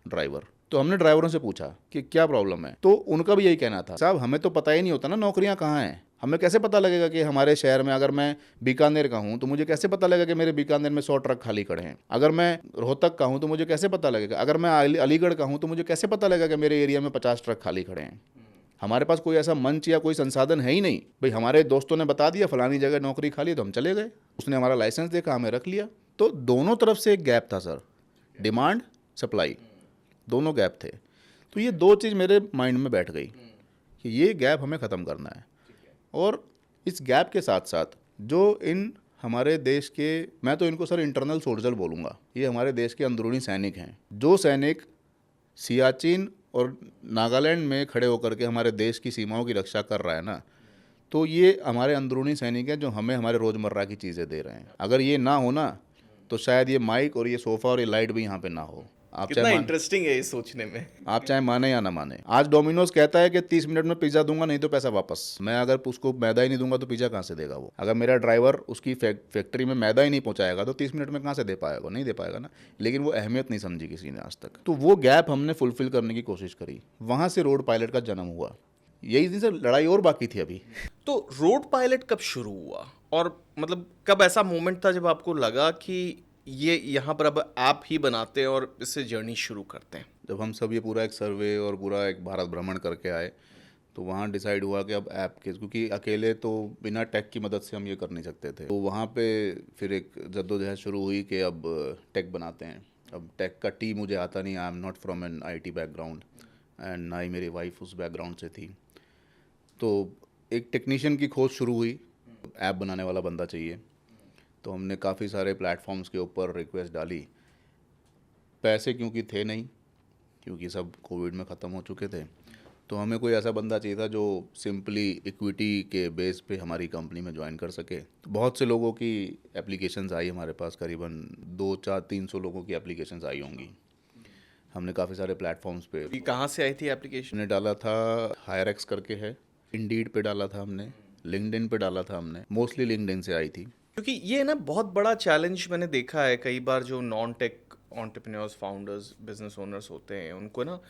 Speaker 2: ड्राइवर। तो हमने ड्राइवरों से पूछा कि क्या प्रॉब्लम है, तो उनका भी यही कहना था, साहब हमें तो पता ही नहीं होता ना नौकरियां कहाँ हैं। हमें कैसे पता लगेगा कि हमारे शहर में, अगर मैं बीकानेर का हूँ तो मुझे कैसे पता लगेगा कि मेरे बीकानेर में 100 ट्रक खाली खड़े हैं? अगर मैं रोहतक का हूँ तो मुझे कैसे पता लगेगा? अगर मैं अलीगढ़ का हूँ तो मुझे कैसे पता लगेगा कि मेरे एरिया में 50 ट्रक खाली खड़े हैं? हमारे पास कोई ऐसा मंच या कोई संसाधन है ही नहीं। भाई हमारे दोस्तों ने बता दिया फलानी जगह नौकरी खाली, तो हम चले गए, उसने हमारा लाइसेंस देखा, हमें रख लिया। तो दोनों तरफ से एक गैप था सर, डिमांड सप्लाई दोनों गैप थे। तो ये दो चीज़ मेरे माइंड में बैठ गई कि ये गैप हमें ख़त्म करना है। और इस गैप के साथ साथ जो इन हमारे देश के, मैं तो इनको सर इंटरनल सोल्जर बोलूँगा, ये हमारे देश के अंदरूनी सैनिक हैं। जो सैनिक सियाचिन और नागालैंड में खड़े होकर के हमारे देश की सीमाओं की रक्षा कर रहा है ना, तो ये हमारे अंदरूनी सैनिक हैं जो हमें हमारे रोज़मर्रा की चीज़ें दे रहे हैं। अगर ये ना हो ना, तो शायद ये माइक और ये सोफ़ा और ये लाइट भी यहाँ पे ना हो। आप
Speaker 1: कितना
Speaker 2: चाहे
Speaker 1: इंटरेस्टिंग है ये सोचने में।
Speaker 2: आप चाहे माने या ना माने, आज डोमिनोज कहता है कि 30 मिनट में पिज़्ज़ा दूंगा, नहीं तो पैसा वापस। मैं अगर उसको मैदा ही नहीं दूंगा तो पिज़्ज़ा कहाँ से देगा वो? अगर मेरा ड्राइवर उसकी फैक्ट्री में मैदा ही नहीं पहुंचाएगा तो 30 मिनट में कहाँ से दे पाएगा? नहीं दे पाएगा ना। लेकिन वो अहमियत नहीं समझी किसी ने आज तक। तो वो गैप हमने फुलफिल करने की कोशिश करी, वहाँ से रोड पायलट का जन्म हुआ। यही दिन से लड़ाई और बाकी थी अभी।
Speaker 1: तो रोड पायलट कब शुरू हुआ, और मतलब कब ऐसा मोमेंट था जब आपको लगा कि ये यहाँ पर अब ऐप ही बनाते हैं और इससे जर्नी शुरू करते हैं?
Speaker 2: जब हम सब ये पूरा एक सर्वे और पूरा एक भारत भ्रमण करके आए, तो वहाँ डिसाइड हुआ कि अब ऐप के, क्योंकि अकेले तो बिना टेक की मदद से हम ये कर नहीं सकते थे। तो वहाँ पे फिर एक जद्दोजहद शुरू हुई कि अब टेक बनाते हैं। अब टेक का टी मुझे आता नहीं, I am not from an IT background and ना ही मेरी वाइफ उस बैकग्राउंड से थी। तो एक टेक्नीशियन की खोज शुरू हुई, ऐप बनाने वाला बंदा चाहिए। तो हमने काफ़ी सारे प्लेटफॉर्म्स के ऊपर रिक्वेस्ट डाली। पैसे क्योंकि थे नहीं, क्योंकि सब कोविड में ख़त्म हो चुके थे, तो हमें कोई ऐसा बंदा चाहिए था जो सिंपली इक्विटी के बेस पे हमारी कंपनी में ज्वाइन कर सके। तो बहुत से लोगों की एप्लीकेशंस आई हमारे पास, करीबन 200-400-300 लोगों की एप्लीकेशंस आई होंगी। हमने काफ़ी सारे प्लेटफॉर्म्स पे
Speaker 1: ये कहाँ से आई थी एप्लीकेशन?
Speaker 2: हमने डाला था, हायरएक्स करके है, इंडीड पे डाला था हमने, लिंक्डइन पे डाला था हमने, मोस्टली लिंक्डइन से आई थी।
Speaker 1: क्योंकि ये ना बहुत बड़ा चैलेंज मैंने देखा है कई बार, जो non tech entrepreneurs, founders, business owners होते हैं, उनको ना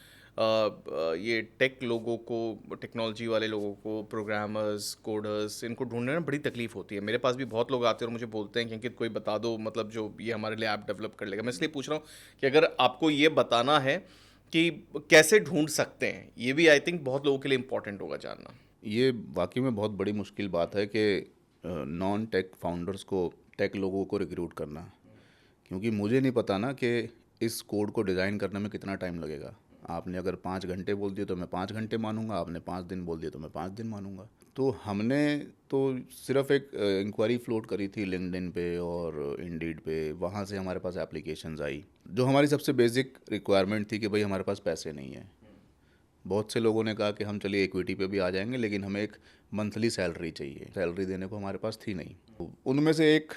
Speaker 1: ये टेक लोगों को, टेक्नोलॉजी वाले लोगों को, प्रोग्रामर्स, कोडर्स, इनको ढूंढने में बड़ी तकलीफ होती है। मेरे पास भी बहुत लोग आते हैं और मुझे बोलते हैं कि अंकित कोई बता दो, मतलब जो ये हमारे लिए ऐप डेवलप कर लेगा। मैं इसलिए पूछ रहा हूँ कि अगर आपको ये बताना है कि कैसे ढूंढ सकते हैं, ये भी आई थिंक बहुत लोगों के लिए इंपॉर्टेंट होगा जानना।
Speaker 2: ये वाकई में बहुत बड़ी मुश्किल बात है कि नॉन टेक फाउंडर्स को, टेक लोगों को रिक्रूट करना, क्योंकि मुझे नहीं पता ना कि इस कोड को डिज़ाइन करने में कितना टाइम लगेगा। आपने अगर 5 घंटे बोल दिए तो मैं 5 घंटे मानूंगा, आपने 5 दिन बोल दिया तो मैं 5 दिन मानूंगा। तो हमने तो सिर्फ एक इंक्वायरी फ्लोट करी थी लिंक्डइन पे और इंडीड पे, वहाँ से हमारे पास एप्लीकेशंस आई। जो हमारी सबसे बेसिक रिक्वायरमेंट थी कि भाई हमारे पास पैसे नहीं है। बहुत से लोगों ने कहा कि हम चलिए इक्विटी पे भी आ जाएंगे, लेकिन हमें एक मंथली सैलरी चाहिए। सैलरी देने को हमारे पास थी नहीं। तो उनमें से एक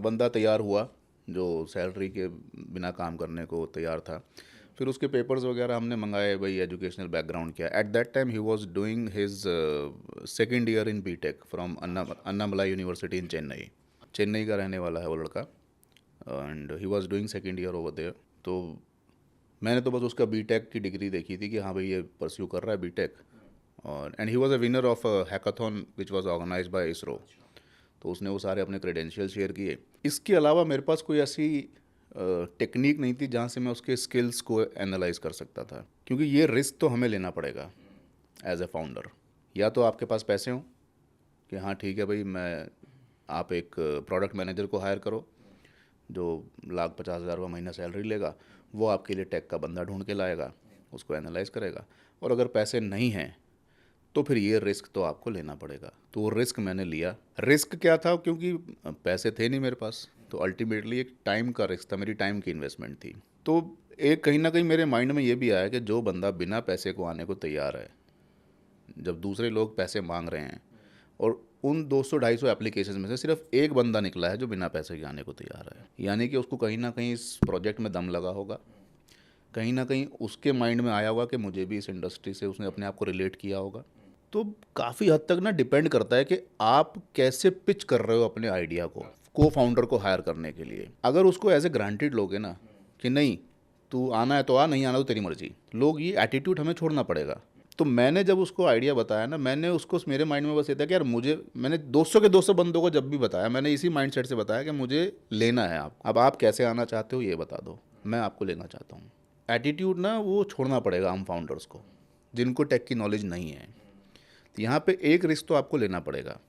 Speaker 2: बंदा तैयार हुआ जो सैलरी के बिना काम करने को तैयार था। फिर उसके पेपर्स वगैरह हमने मंगाए, भाई एजुकेशनल बैकग्राउंड क्या। At that time he was doing his second year in BTech from Annamalai university in Chennai. Chennai का रहने वाला है वो लड़का, and he was doing second year over there. तो मैंने तो बस उसका बीटेक की डिग्री देखी थी कि हाँ भाई ये परस्यू कर रहा है बीटेक, और and he was a winner of a hackathon which was organised by ISRO. तो उसने वो सारे अपने क्रेडेंशियल शेयर किए। इसके अलावा मेरे पास कोई ऐसी टेक्निक नहीं थी जहाँ से मैं उसके स्किल्स को एनालाइज कर सकता था, क्योंकि ये रिस्क तो हमें लेना पड़ेगा एज ए फाउंडर। या तो आपके पास पैसे हों कि हाँ ठीक है भाई, मैं आप एक प्रोडक्ट मैनेजर को हायर करो जो 1,50,000 का महीना सैलरी लेगा, वो आपके लिए टेक का बंदा ढूंढ के लाएगा, उसको एनालाइज करेगा। और अगर पैसे नहीं हैं तो फिर ये रिस्क तो आपको लेना पड़ेगा। तो वो रिस्क मैंने लिया। रिस्क क्या था, क्योंकि पैसे थे नहीं मेरे पास, तो अल्टीमेटली एक टाइम का रिस्क था, मेरी टाइम की इन्वेस्टमेंट थी। तो एक कहीं ना कहीं मेरे माइंड में ये भी आया कि जो बंदा बिना पैसे को आने को तैयार है, जब दूसरे लोग पैसे मांग रहे हैं, और उन 200-250 एप्लीकेशन में से सिर्फ एक बंदा निकला है जो बिना पैसे के आने को तैयार है, यानी कि उसको कहीं ना कहीं इस प्रोजेक्ट में दम लगा होगा। कहीं ना कहीं उसके माइंड में आया होगा कि मुझे भी इस इंडस्ट्री से, उसने अपने आप को रिलेट किया होगा। तो काफ़ी हद तक ना डिपेंड करता है कि आप कैसे पिच कर रहे हो अपने आइडिया को फाउंडर को हायर करने के लिए। अगर उसको एज ए ग्रांटेड लोगे ना कि नहीं तू आना है तो आ, नहीं आना तो तेरी मर्जी, लोग ये एटीट्यूड हमें छोड़ना पड़ेगा। तो मैंने जब उसको आइडिया बताया ना, मैंने उसको, मेरे माइंड में बस ये था कि यार मैंने 200 के 200 बंदों को जब भी बताया, मैंने इसी माइंडसेट से बताया कि मुझे लेना है आप, अब आप कैसे आना चाहते हो ये बता दो, मैं आपको लेना चाहता हूँ। एटीट्यूड ना वो छोड़ना पड़ेगा हम फाउंडर्स को, जिनको टेक की नॉलेज नहीं है। तो यहाँ पे एक रिस्क तो आपको लेना पड़ेगा,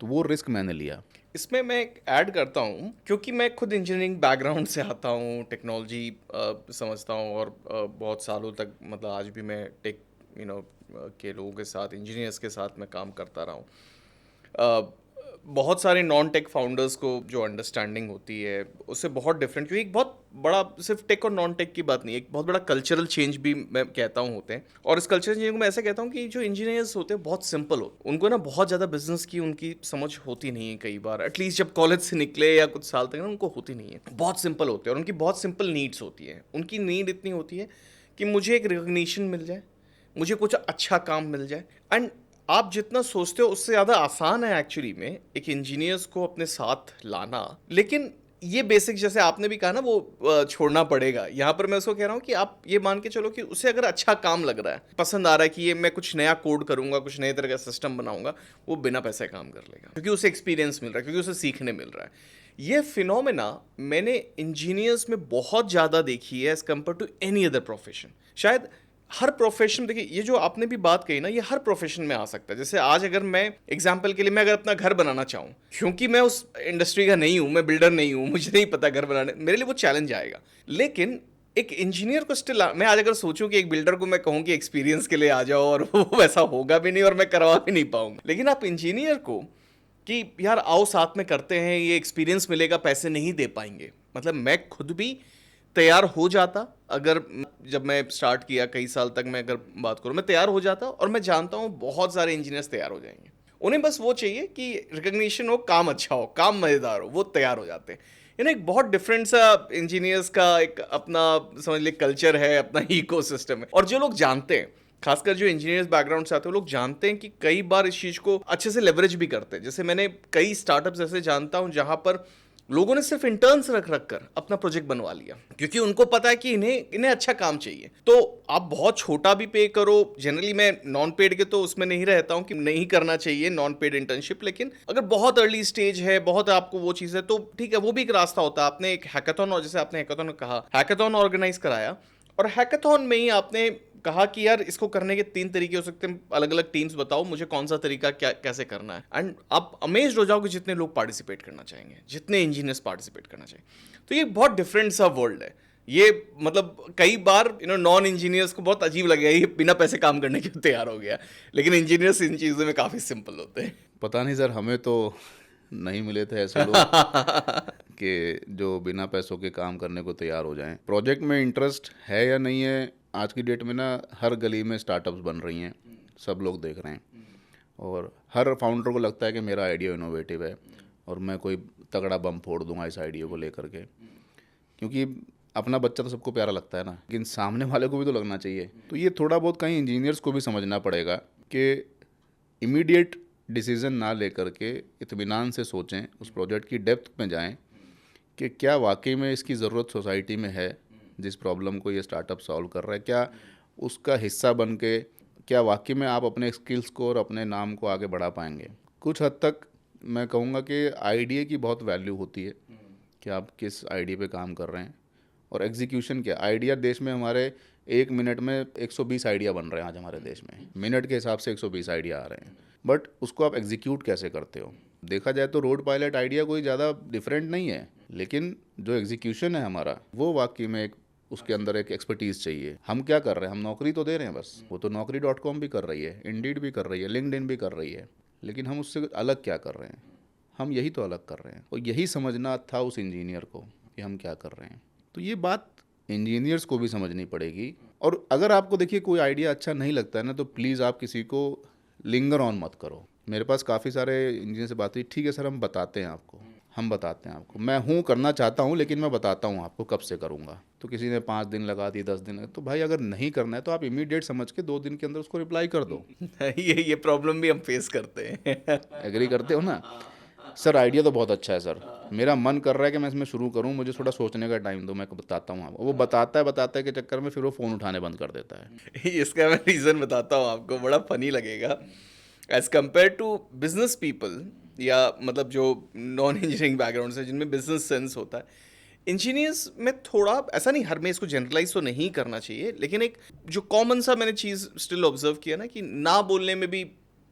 Speaker 2: तो वो रिस्क मैंने लिया।
Speaker 1: इसमें मैं ऐड करता हूँ, क्योंकि मैं खुद इंजीनियरिंग बैकग्राउंड से आता हूँ, टेक्नोलॉजी समझता हूँ, और बहुत सालों तक मतलब आज भी मैं टेक के लोगों के साथ, इंजीनियर्स के साथ मैं काम करता रहा हूँ। बहुत सारे नॉन टेक फाउंडर्स को जो अंडरस्टैंडिंग होती है उससे बहुत डिफरेंट, क्योंकि एक बहुत बड़ा, सिर्फ टेक और नॉन टेक की बात नहीं, एक बहुत बड़ा कल्चरल चेंज भी मैं कहता हूँ होते हैं। और इस कल्चरल चेंज को मैं ऐसे कहता हूँ कि जो इंजीनियर्स होते हैं बहुत सिंपल होते, उनको ना बहुत ज़्यादा बिजनेस की उनकी समझ होती नहीं है कई बार, एटलीस्ट जब कॉलेज से निकले या कुछ साल तक ना उनको होती नहीं है। बहुत सिंपल होते हैं और उनकी बहुत सिंपल नीड्स होती है। उनकी नीड इतनी होती है कि मुझे एक रिकग्निशन मिल जाए, मुझे कुछ अच्छा काम मिल जाए। एंड आप जितना सोचते हो उससे ज़्यादा आसान है एक्चुअली में एक इंजीनियर्स को अपने साथ लाना। लेकिन ये बेसिक, जैसे आपने भी कहा ना, वो छोड़ना पड़ेगा। यहाँ पर मैं उसको कह रहा हूँ कि आप ये मान के चलो कि उसे अगर अच्छा काम लग रहा है, पसंद आ रहा है कि ये मैं कुछ नया कोड करूँगा, कुछ नए तरह का सिस्टम बनाऊंगा, वो बिना पैसे काम कर लेगा, क्योंकि उसे एक्सपीरियंस मिल रहा है, क्योंकि उसे सीखने मिल रहा है। ये फिनोमेना मैंने इंजीनियर्स में बहुत ज़्यादा देखी है as compared to any other profession. शायद हर प्रोफेशन, देखिए ये जो आपने भी बात कही ना, ये हर प्रोफेशन में आ सकता है। जैसे आज अगर मैं एग्जांपल के लिए, मैं अगर अपना घर बनाना चाहूँ, क्योंकि मैं उस इंडस्ट्री का नहीं हूँ, मैं बिल्डर नहीं हूँ, मुझे नहीं पता घर बनाने, मेरे लिए वो चैलेंज आएगा। लेकिन एक इंजीनियर को स्टिल, मैं आज अगर सोचूं कि एक बिल्डर को मैं कहूँ कि एक्सपीरियंस के लिए आ जाओ, और वो वैसा होगा भी नहीं और मैं करवा भी नहीं पाऊंगा। लेकिन आप इंजीनियर को कि यार आओ साथ में करते हैं, ये एक्सपीरियंस मिलेगा, पैसे नहीं दे पाएंगे। मतलब मैं खुद भी तैयार हो जाता, अगर जब मैं स्टार्ट किया कई साल तक, मैं अगर बात करूं, मैं तैयार हो जाता, और मैं जानता हूं बहुत सारे इंजीनियर्स तैयार हो जाएंगे। उन्हें बस वो चाहिए कि रिकग्निशन हो, काम अच्छा हो, काम मज़ेदार हो, वो तैयार हो जाते हैं। एक बहुत डिफरेंट सा इंजीनियर्स का एक अपना समझ ले कल्चर है, अपना इकोसिस्टम है। और जो लोग जानते हैं, खासकर जो इंजीनियर्स बैकग्राउंड से आते हैं, वो लोग जानते हैं कि कई बार इस चीज़ को अच्छे से लेवरेज भी करते हैं। जैसे मैंने कई स्टार्टअप्स ऐसे जानता हूं जहां पर लोगों ने सिर्फ इंटर्न्स रख कर अपना प्रोजेक्ट बनवा लिया, क्योंकि उनको पता है कि इन्हें अच्छा काम चाहिए। तो आप बहुत छोटा भी पे करो, जनरली मैं नॉन पेड के तो उसमें नहीं रहता हूं कि नहीं करना चाहिए नॉन पेड इंटर्नशिप, लेकिन अगर बहुत अर्ली स्टेज है, बहुत आपको वो चीज़ है, तो ठीक है, वो भी एक रास्ता होता है। आपने एक हैकाथॉन, और जैसे आपने हैकाथॉन कहा, हैकाथॉन ऑर्गेनाइज कराया, और हैकाथॉन में ही आपने कहा कि यार इसको करने के 3 तरीके हो सकते हैं, अलग अलग टीम्स बताओ मुझे कौन सा तरीका क्या कैसे करना है। एंड आप अमेज्ड हो जाओगे जितने लोग पार्टिसिपेट करना चाहेंगे, जितने इंजीनियर्स पार्टिसिपेट करना चाहिए। तो ये बहुत डिफरेंट सा वर्ल्ड है ये। मतलब कई बार नॉन इंजीनियर्स को बहुत अजीब लगेगा, ये बिना पैसे काम करने के तैयार हो गया, लेकिन इंजीनियर्स इन चीज़ों में काफ़ी सिंपल होते हैं।
Speaker 2: पता नहीं सर, हमें तो नहीं मिले थे ऐसे लोग कि जो बिना पैसों के काम करने को तैयार हो जाएं। प्रोजेक्ट में इंटरेस्ट है या नहीं है, आज की डेट में ना हर गली में स्टार्टअप्स बन रही हैं, सब लोग देख रहे हैं, और हर फाउंडर को लगता है कि मेरा आइडिया इनोवेटिव है और मैं कोई तगड़ा बम फोड़ दूंगा इस आइडिया को लेकर के, क्योंकि अपना बच्चा तो सबको प्यारा लगता है ना, लेकिन सामने वाले को भी तो लगना चाहिए। तो ये थोड़ा बहुत कहीं इंजीनियर्स को भी समझना पड़ेगा कि इमीडिएट डिसीज़न ना लेकर के इत्मीनान से सोचें, उस प्रोजेक्ट की डेप्थ में जाएं कि क्या वाकई में इसकी ज़रूरत सोसाइटी में है, जिस प्रॉब्लम को ये स्टार्टअप सॉल्व कर रहा है, क्या उसका हिस्सा बन के क्या वाकई में आप अपने स्किल्स को और अपने नाम को आगे बढ़ा पाएंगे। कुछ हद तक मैं कहूँगा कि आइडिया की बहुत वैल्यू होती है कि आप किस आइडिया पे काम कर रहे हैं, और एग्जीक्यूशन क्या। आइडिया देश में हमारे 1 मिनट में 120 आइडिया बन रहे हैं आज हमारे देश में, मिनट के हिसाब से 120 आइडिया आ रहे हैं, बट उसको आप एग्जीक्यूट कैसे करते हो। देखा जाए तो रोड पायलट आइडिया कोई ज़्यादा डिफरेंट नहीं है, लेकिन जो एग्जीक्यूशन है हमारा, वो वाकई में एक उसके अंदर एक एक्सपर्टीज़ चाहिए। हम क्या कर रहे हैं, हम नौकरी तो दे रहे हैं बस, वो तो naukri.com भी कर रही है, इंडीड भी कर रही है, लिंक्डइन भी कर रही है, लेकिन हम उससे अलग क्या कर रहे हैं, हम यही तो अलग कर रहे हैं। और यही समझना था उस इंजीनियर को कि हम क्या कर रहे हैं। तो ये बात इंजीनियर्स को भी समझनी पड़ेगी। और अगर आपको देखिए कोई आइडिया अच्छा नहीं लगता है ना, तो प्लीज़ आप किसी को लिंगर ऑन मत करो। मेरे पास काफ़ी सारे इंजीनियर से बात हुई, ठीक है सर हम बताते हैं आपको, हम बताते हैं आपको, मैं हूँ करना चाहता हूँ, लेकिन मैं बताता हूँ आपको कब से करूँगा। तो किसी ने 5 दिन लगा दिए, 10 दिन, तो भाई अगर नहीं करना है तो आप इमीडिएट समझ के 2 दिन के अंदर उसको रिप्लाई कर दो।
Speaker 1: ये प्रॉब्लम भी हम फेस करते हैं।
Speaker 2: एग्री करते हो ना। सर आइडिया तो बहुत अच्छा है सर, मेरा मन कर रहा है कि मैं इसमें शुरू करूं, मुझे थोड़ा सोचने का टाइम दो, मैं बताता हूँ आपको। वो बताता है के चक्कर में फिर वो फ़ोन उठाने बंद कर देता है।
Speaker 1: इसका मैं रीज़न बताता हूँ आपको, बड़ा फनी लगेगा। As compared to business people, या मतलब जो नॉन इंजीनियरिंग बैकग्राउंड से जिनमें बिजनेस सेंस होता है, इंजीनियर्स में थोड़ा ऐसा नहीं, हर में इसको जनरलाइज तो नहीं करना चाहिए, लेकिन एक जो कॉमन सा मैंने चीज़ स्टिल ऑब्जर्व किया ना, कि ना बोलने में भी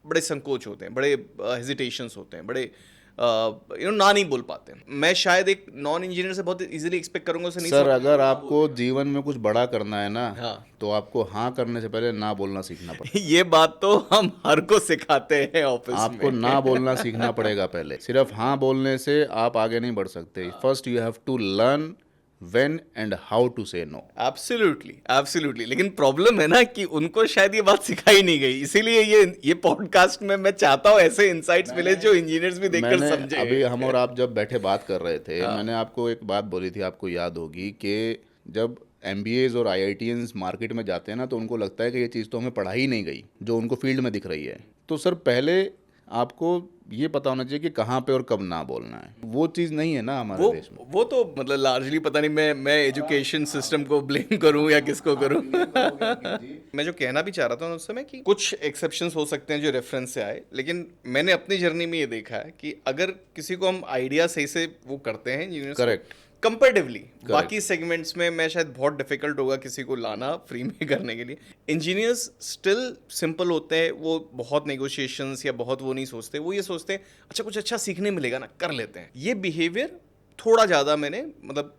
Speaker 1: बड़े संकोच होते हैं, बड़े हेजिटेशंस होते हैं, बड़े ना नहीं बोल पाते हैं। मैं शायद एक नॉन इंजीनियर से बहुत इजीली एक्सपेक्ट करूंगा उसे नहीं
Speaker 2: सर
Speaker 1: समझ-
Speaker 2: अगर आपको जीवन में कुछ बड़ा करना है ना,
Speaker 1: हाँ।
Speaker 2: तो आपको हाँ करने से पहले ना बोलना सीखना पड़ेगा।
Speaker 1: ये बात तो हम हर को सिखाते हैं ऑफिस
Speaker 2: आपको
Speaker 1: में।
Speaker 2: ना बोलना सीखना पड़ेगा पहले। सिर्फ हाँ बोलने से आप आगे नहीं बढ़ सकते। First you have to learn when and how to say no.
Speaker 1: Absolutely, absolutely. लेकिन प्रॉब्लम है ना कि उनको शायद ये बात सिखाई नहीं गई, इसीलिए ये पॉडकास्ट में मैं चाहता हूँ ऐसे इंसाइट्स मिले जो इंजीनियर्स भी देखकर
Speaker 2: मैंने
Speaker 1: समझे।
Speaker 2: अभी हम और आप जब बैठे बात कर रहे थे, मैंने आपको एक बात बोली थी, आपको याद होगी, कि जब MBAs और IITians मार्केट में जाते हैं ना, तो उनको लगता है कि ये चीज़ तो हमें पढ़ाई नहीं गई जो उनको फील्ड में दिख रही है। तो सर पहले आपको ये पता होना चाहिए कि कहाँ पे और कब ना बोलना है। वो चीज़ नहीं है ना हमारे देश में।
Speaker 1: वो तो मतलब लार्जली पता नहीं मैं एजुकेशन सिस्टम को ब्लेम करूं या किसको करूं। मैं जो कहना भी चाह रहा था उस समय कि कुछ एक्सेप्शंस हो सकते हैं जो रेफरेंस से आए, लेकिन मैंने अपनी जर्नी में ये देखा है कि अगर किसी को हम आइडिया सही से वो करते हैं इंजीनियर्स,
Speaker 2: करेक्ट।
Speaker 1: कंपेरेटिवली बाकी सेगमेंट्स में मैं शायद बहुत डिफिकल्ट होगा किसी को लाना फ्री में करने के लिए। इंजीनियर्स स्टिल सिंपल होते हैं, वो बहुत नेगोशिएशंस या बहुत वो नहीं सोचते, वो ये सोचते हैं अच्छा कुछ अच्छा सीखने मिलेगा ना, कर लेते हैं। ये बिहेवियर थोड़ा ज़्यादा मैंने मतलब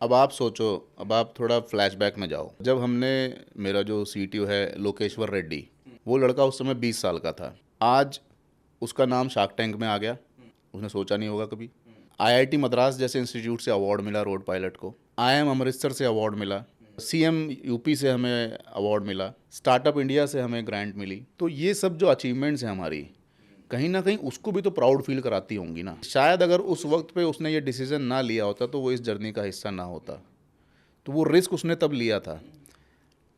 Speaker 2: अब आप सोचो, अब आप थोड़ा फ्लैशबैक में जाओ। जब हमने, मेरा जो CTO है लोकेश्वर रेड्डी, वो लड़का उस समय 20 साल का था। आज उसका नाम शार्क टैंक में आ गया। उसने सोचा नहीं होगा कभी। IIT मद्रास जैसे इंस्टीट्यूट से अवार्ड मिला रोड पायलट को। IIM अमृतसर से अवार्ड मिला। CM UP से हमें अवार्ड मिला। स्टार्टअप इंडिया से हमें ग्रांट मिली। तो ये सब जो अचीवमेंट्स हैं हमारी, कहीं ना कहीं उसको भी तो प्राउड फील कराती होंगी ना। शायद अगर उस वक्त पे उसने ये डिसीजन ना लिया होता तो वो इस जर्नी का हिस्सा ना होता। तो वो रिस्क उसने तब लिया था।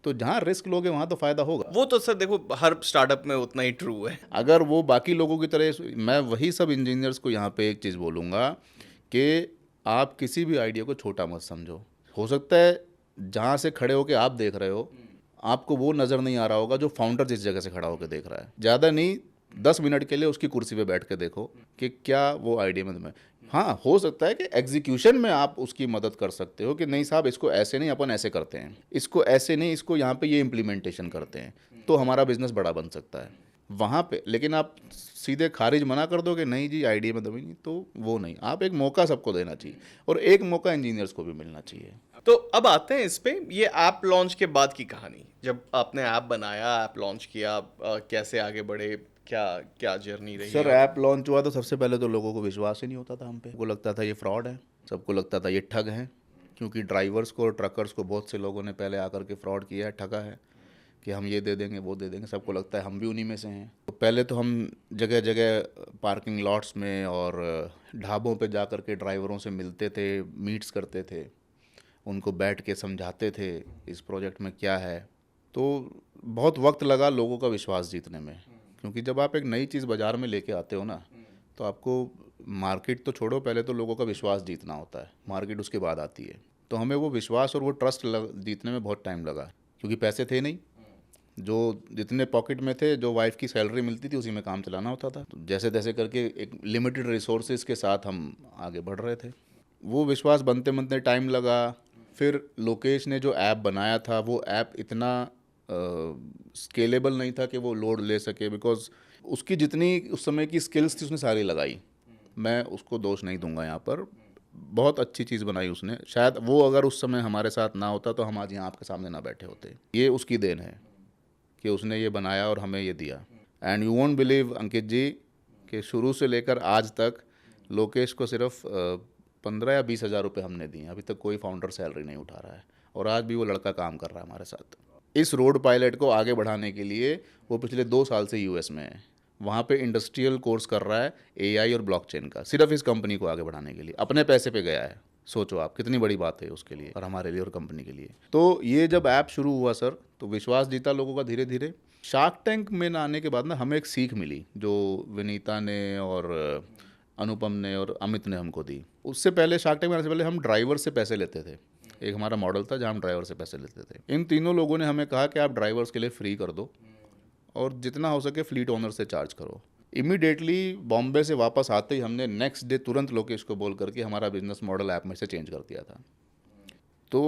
Speaker 2: तो जहाँ रिस्क लोगे वहाँ तो फ़ायदा होगा।
Speaker 1: वो तो सर देखो हर स्टार्टअप में उतना ही ट्रू है।
Speaker 2: अगर वो बाकी लोगों की तरह, मैं वही सब इंजीनियर्स को यहाँ पे एक चीज़ बोलूँगा कि आप किसी भी आइडिया को छोटा मत समझो। हो सकता है जहाँ से खड़े होकर आप देख रहे हो, आपको वो नज़र नहीं आ रहा होगा जो फाउंडर जिस जगह से खड़ा होकर देख रहा है। ज़्यादा नहीं, 10 मिनट के लिए उसकी कुर्सी पे बैठ के देखो कि क्या वो आइडिया में तुम्हें, हाँ हो सकता है कि एग्जीक्यूशन में आप उसकी मदद कर सकते हो कि नहीं साहब इसको ऐसे नहीं, अपन ऐसे करते हैं, इसको ऐसे नहीं, इसको यहाँ पे ये इम्प्लीमेंटेशन करते हैं, तो हमारा बिजनेस बड़ा बन सकता है वहाँ पे। लेकिन आप सीधे खारिज मना कर दो कि नहीं जी आइडिया में दबी नहीं, तो वो नहीं। आप एक मौका सबको देना चाहिए, और एक मौका इंजीनियर्स को भी मिलना चाहिए।
Speaker 1: तो अब आते हैं इस पे, ये ऐप लॉन्च के बाद की कहानी। जब आपने ऐप बनाया, ऐप लॉन्च किया, कैसे आगे बढ़े, क्या क्या जर्नी रही?
Speaker 2: सर ऐप लॉन्च हुआ तो सबसे पहले तो लोगों को विश्वास ही नहीं होता था हम पे। सबको लगता था ये फ्रॉड है, सबको लगता था ये ठग है, क्योंकि ड्राइवर्स को और ट्रकर्स को बहुत से लोगों ने पहले आकर के फ्रॉड किया है, ठगा है कि हम ये दे देंगे वो दे देंगे। सबको लगता है हम भी उन्हीं में से हैं। तो पहले तो हम जगह जगह पार्किंग लॉट्स में और ढाबों पे जा कर के ड्राइवरों से मिलते थे, मीट्स करते थे, उनको बैठ के समझाते थे इस प्रोजेक्ट में क्या है। तो बहुत वक्त लगा लोगों का विश्वास जीतने में, क्योंकि जब आप एक नई चीज़ बाज़ार में लेके आते हो ना, तो आपको मार्केट तो छोड़ो, पहले तो लोगों का विश्वास जीतना होता है, मार्केट उसके बाद आती है। तो हमें वो विश्वास और वो ट्रस्ट जीतने में बहुत टाइम लगा, क्योंकि पैसे थे नहीं। जो जितने पॉकेट में थे, जो वाइफ की सैलरी मिलती थी, उसी में काम चलाना होता था। तो जैसे तैसे करके एक लिमिटेड रिसोर्सेज के साथ हम आगे बढ़ रहे थे। वो विश्वास बनते बनते टाइम लगा। फिर लोकेश ने जो ऐप बनाया था, वो ऐप इतना स्केलेबल नहीं था कि वो लोड ले सके, बिकॉज उसकी जितनी उस समय की स्किल्स थी उसने सारी लगाई। मैं उसको दोष नहीं दूंगा यहाँ पर, बहुत अच्छी चीज़ बनाई उसने। शायद वो अगर उस समय हमारे साथ ना होता तो हम आज यहाँ आपके सामने ना बैठे होते। ये उसकी देन है कि उसने ये बनाया और हमें ये दिया। एंड यू वोंट बिलीव अंकित जी कि शुरू से लेकर आज तक लोकेश को सिर्फ 15 या 20 हज़ार रुपये हमने दिए। अभी तक कोई फाउंडर सैलरी नहीं उठा रहा है, और आज भी वो लड़का काम कर रहा है हमारे साथ। इस रोड पायलट को आगे बढ़ाने के लिए वो पिछले 2 साल से US में है। वहाँ पे इंडस्ट्रियल कोर्स कर रहा है AI और ब्लॉकचेन का, सिर्फ इस कंपनी को आगे बढ़ाने के लिए। अपने पैसे पे गया है। सोचो आप, कितनी बड़ी बात है उसके लिए और हमारे लिए और कंपनी के लिए। तो ये जब ऐप शुरू हुआ सर, तो विश्वास जीता लोगों का धीरे धीरे। शार्क टैंक में ना आने के बाद ना हमें एक सीख मिली, जो विनीता ने और अनुपम ने और अमित ने हमको दी। उससे पहले, शार्क टैंक में आने से पहले, हम ड्राइवर से पैसे लेते थे। एक हमारा मॉडल था जहाँ हम ड्राइवर से पैसे लेते थे। इन तीनों लोगों ने हमें कहा कि आप ड्राइवर्स के लिए फ्री कर दो, और जितना हो सके फ्लीट ओनर से चार्ज करो। इमीडिएटली बॉम्बे से वापस आते ही हमने नेक्स्ट डे तुरंत लोकेश को बोल करके हमारा बिजनेस मॉडल ऐप में से चेंज कर दिया था। तो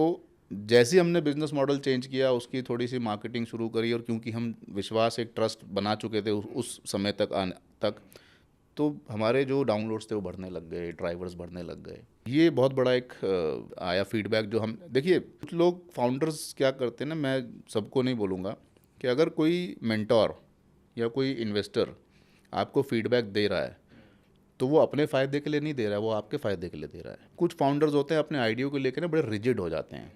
Speaker 2: जैसे ही हमने बिजनेस मॉडल चेंज किया, उसकी थोड़ी सी मार्केटिंग शुरू करी, और क्योंकि हम विश्वास, एक ट्रस्ट बना चुके थे उस समय तक आने तक, तो हमारे जो डाउनलोड्स थे वो बढ़ने लग गए, ड्राइवर्स बढ़ने लग गए। ये बहुत बड़ा एक आया फीडबैक जो हम, देखिए कुछ लोग फाउंडर्स क्या करते हैं ना, मैं सबको नहीं बोलूँगा, कि अगर कोई मेंटोर या कोई इन्वेस्टर आपको फीडबैक दे रहा है तो वो अपने फ़ायदे के लिए नहीं दे रहा है, वो आपके फ़ायदे के लिए दे रहा है। कुछ फाउंडर्स होते हैं अपने आइडिया को लेकर ना बड़े रिजिड हो जाते हैं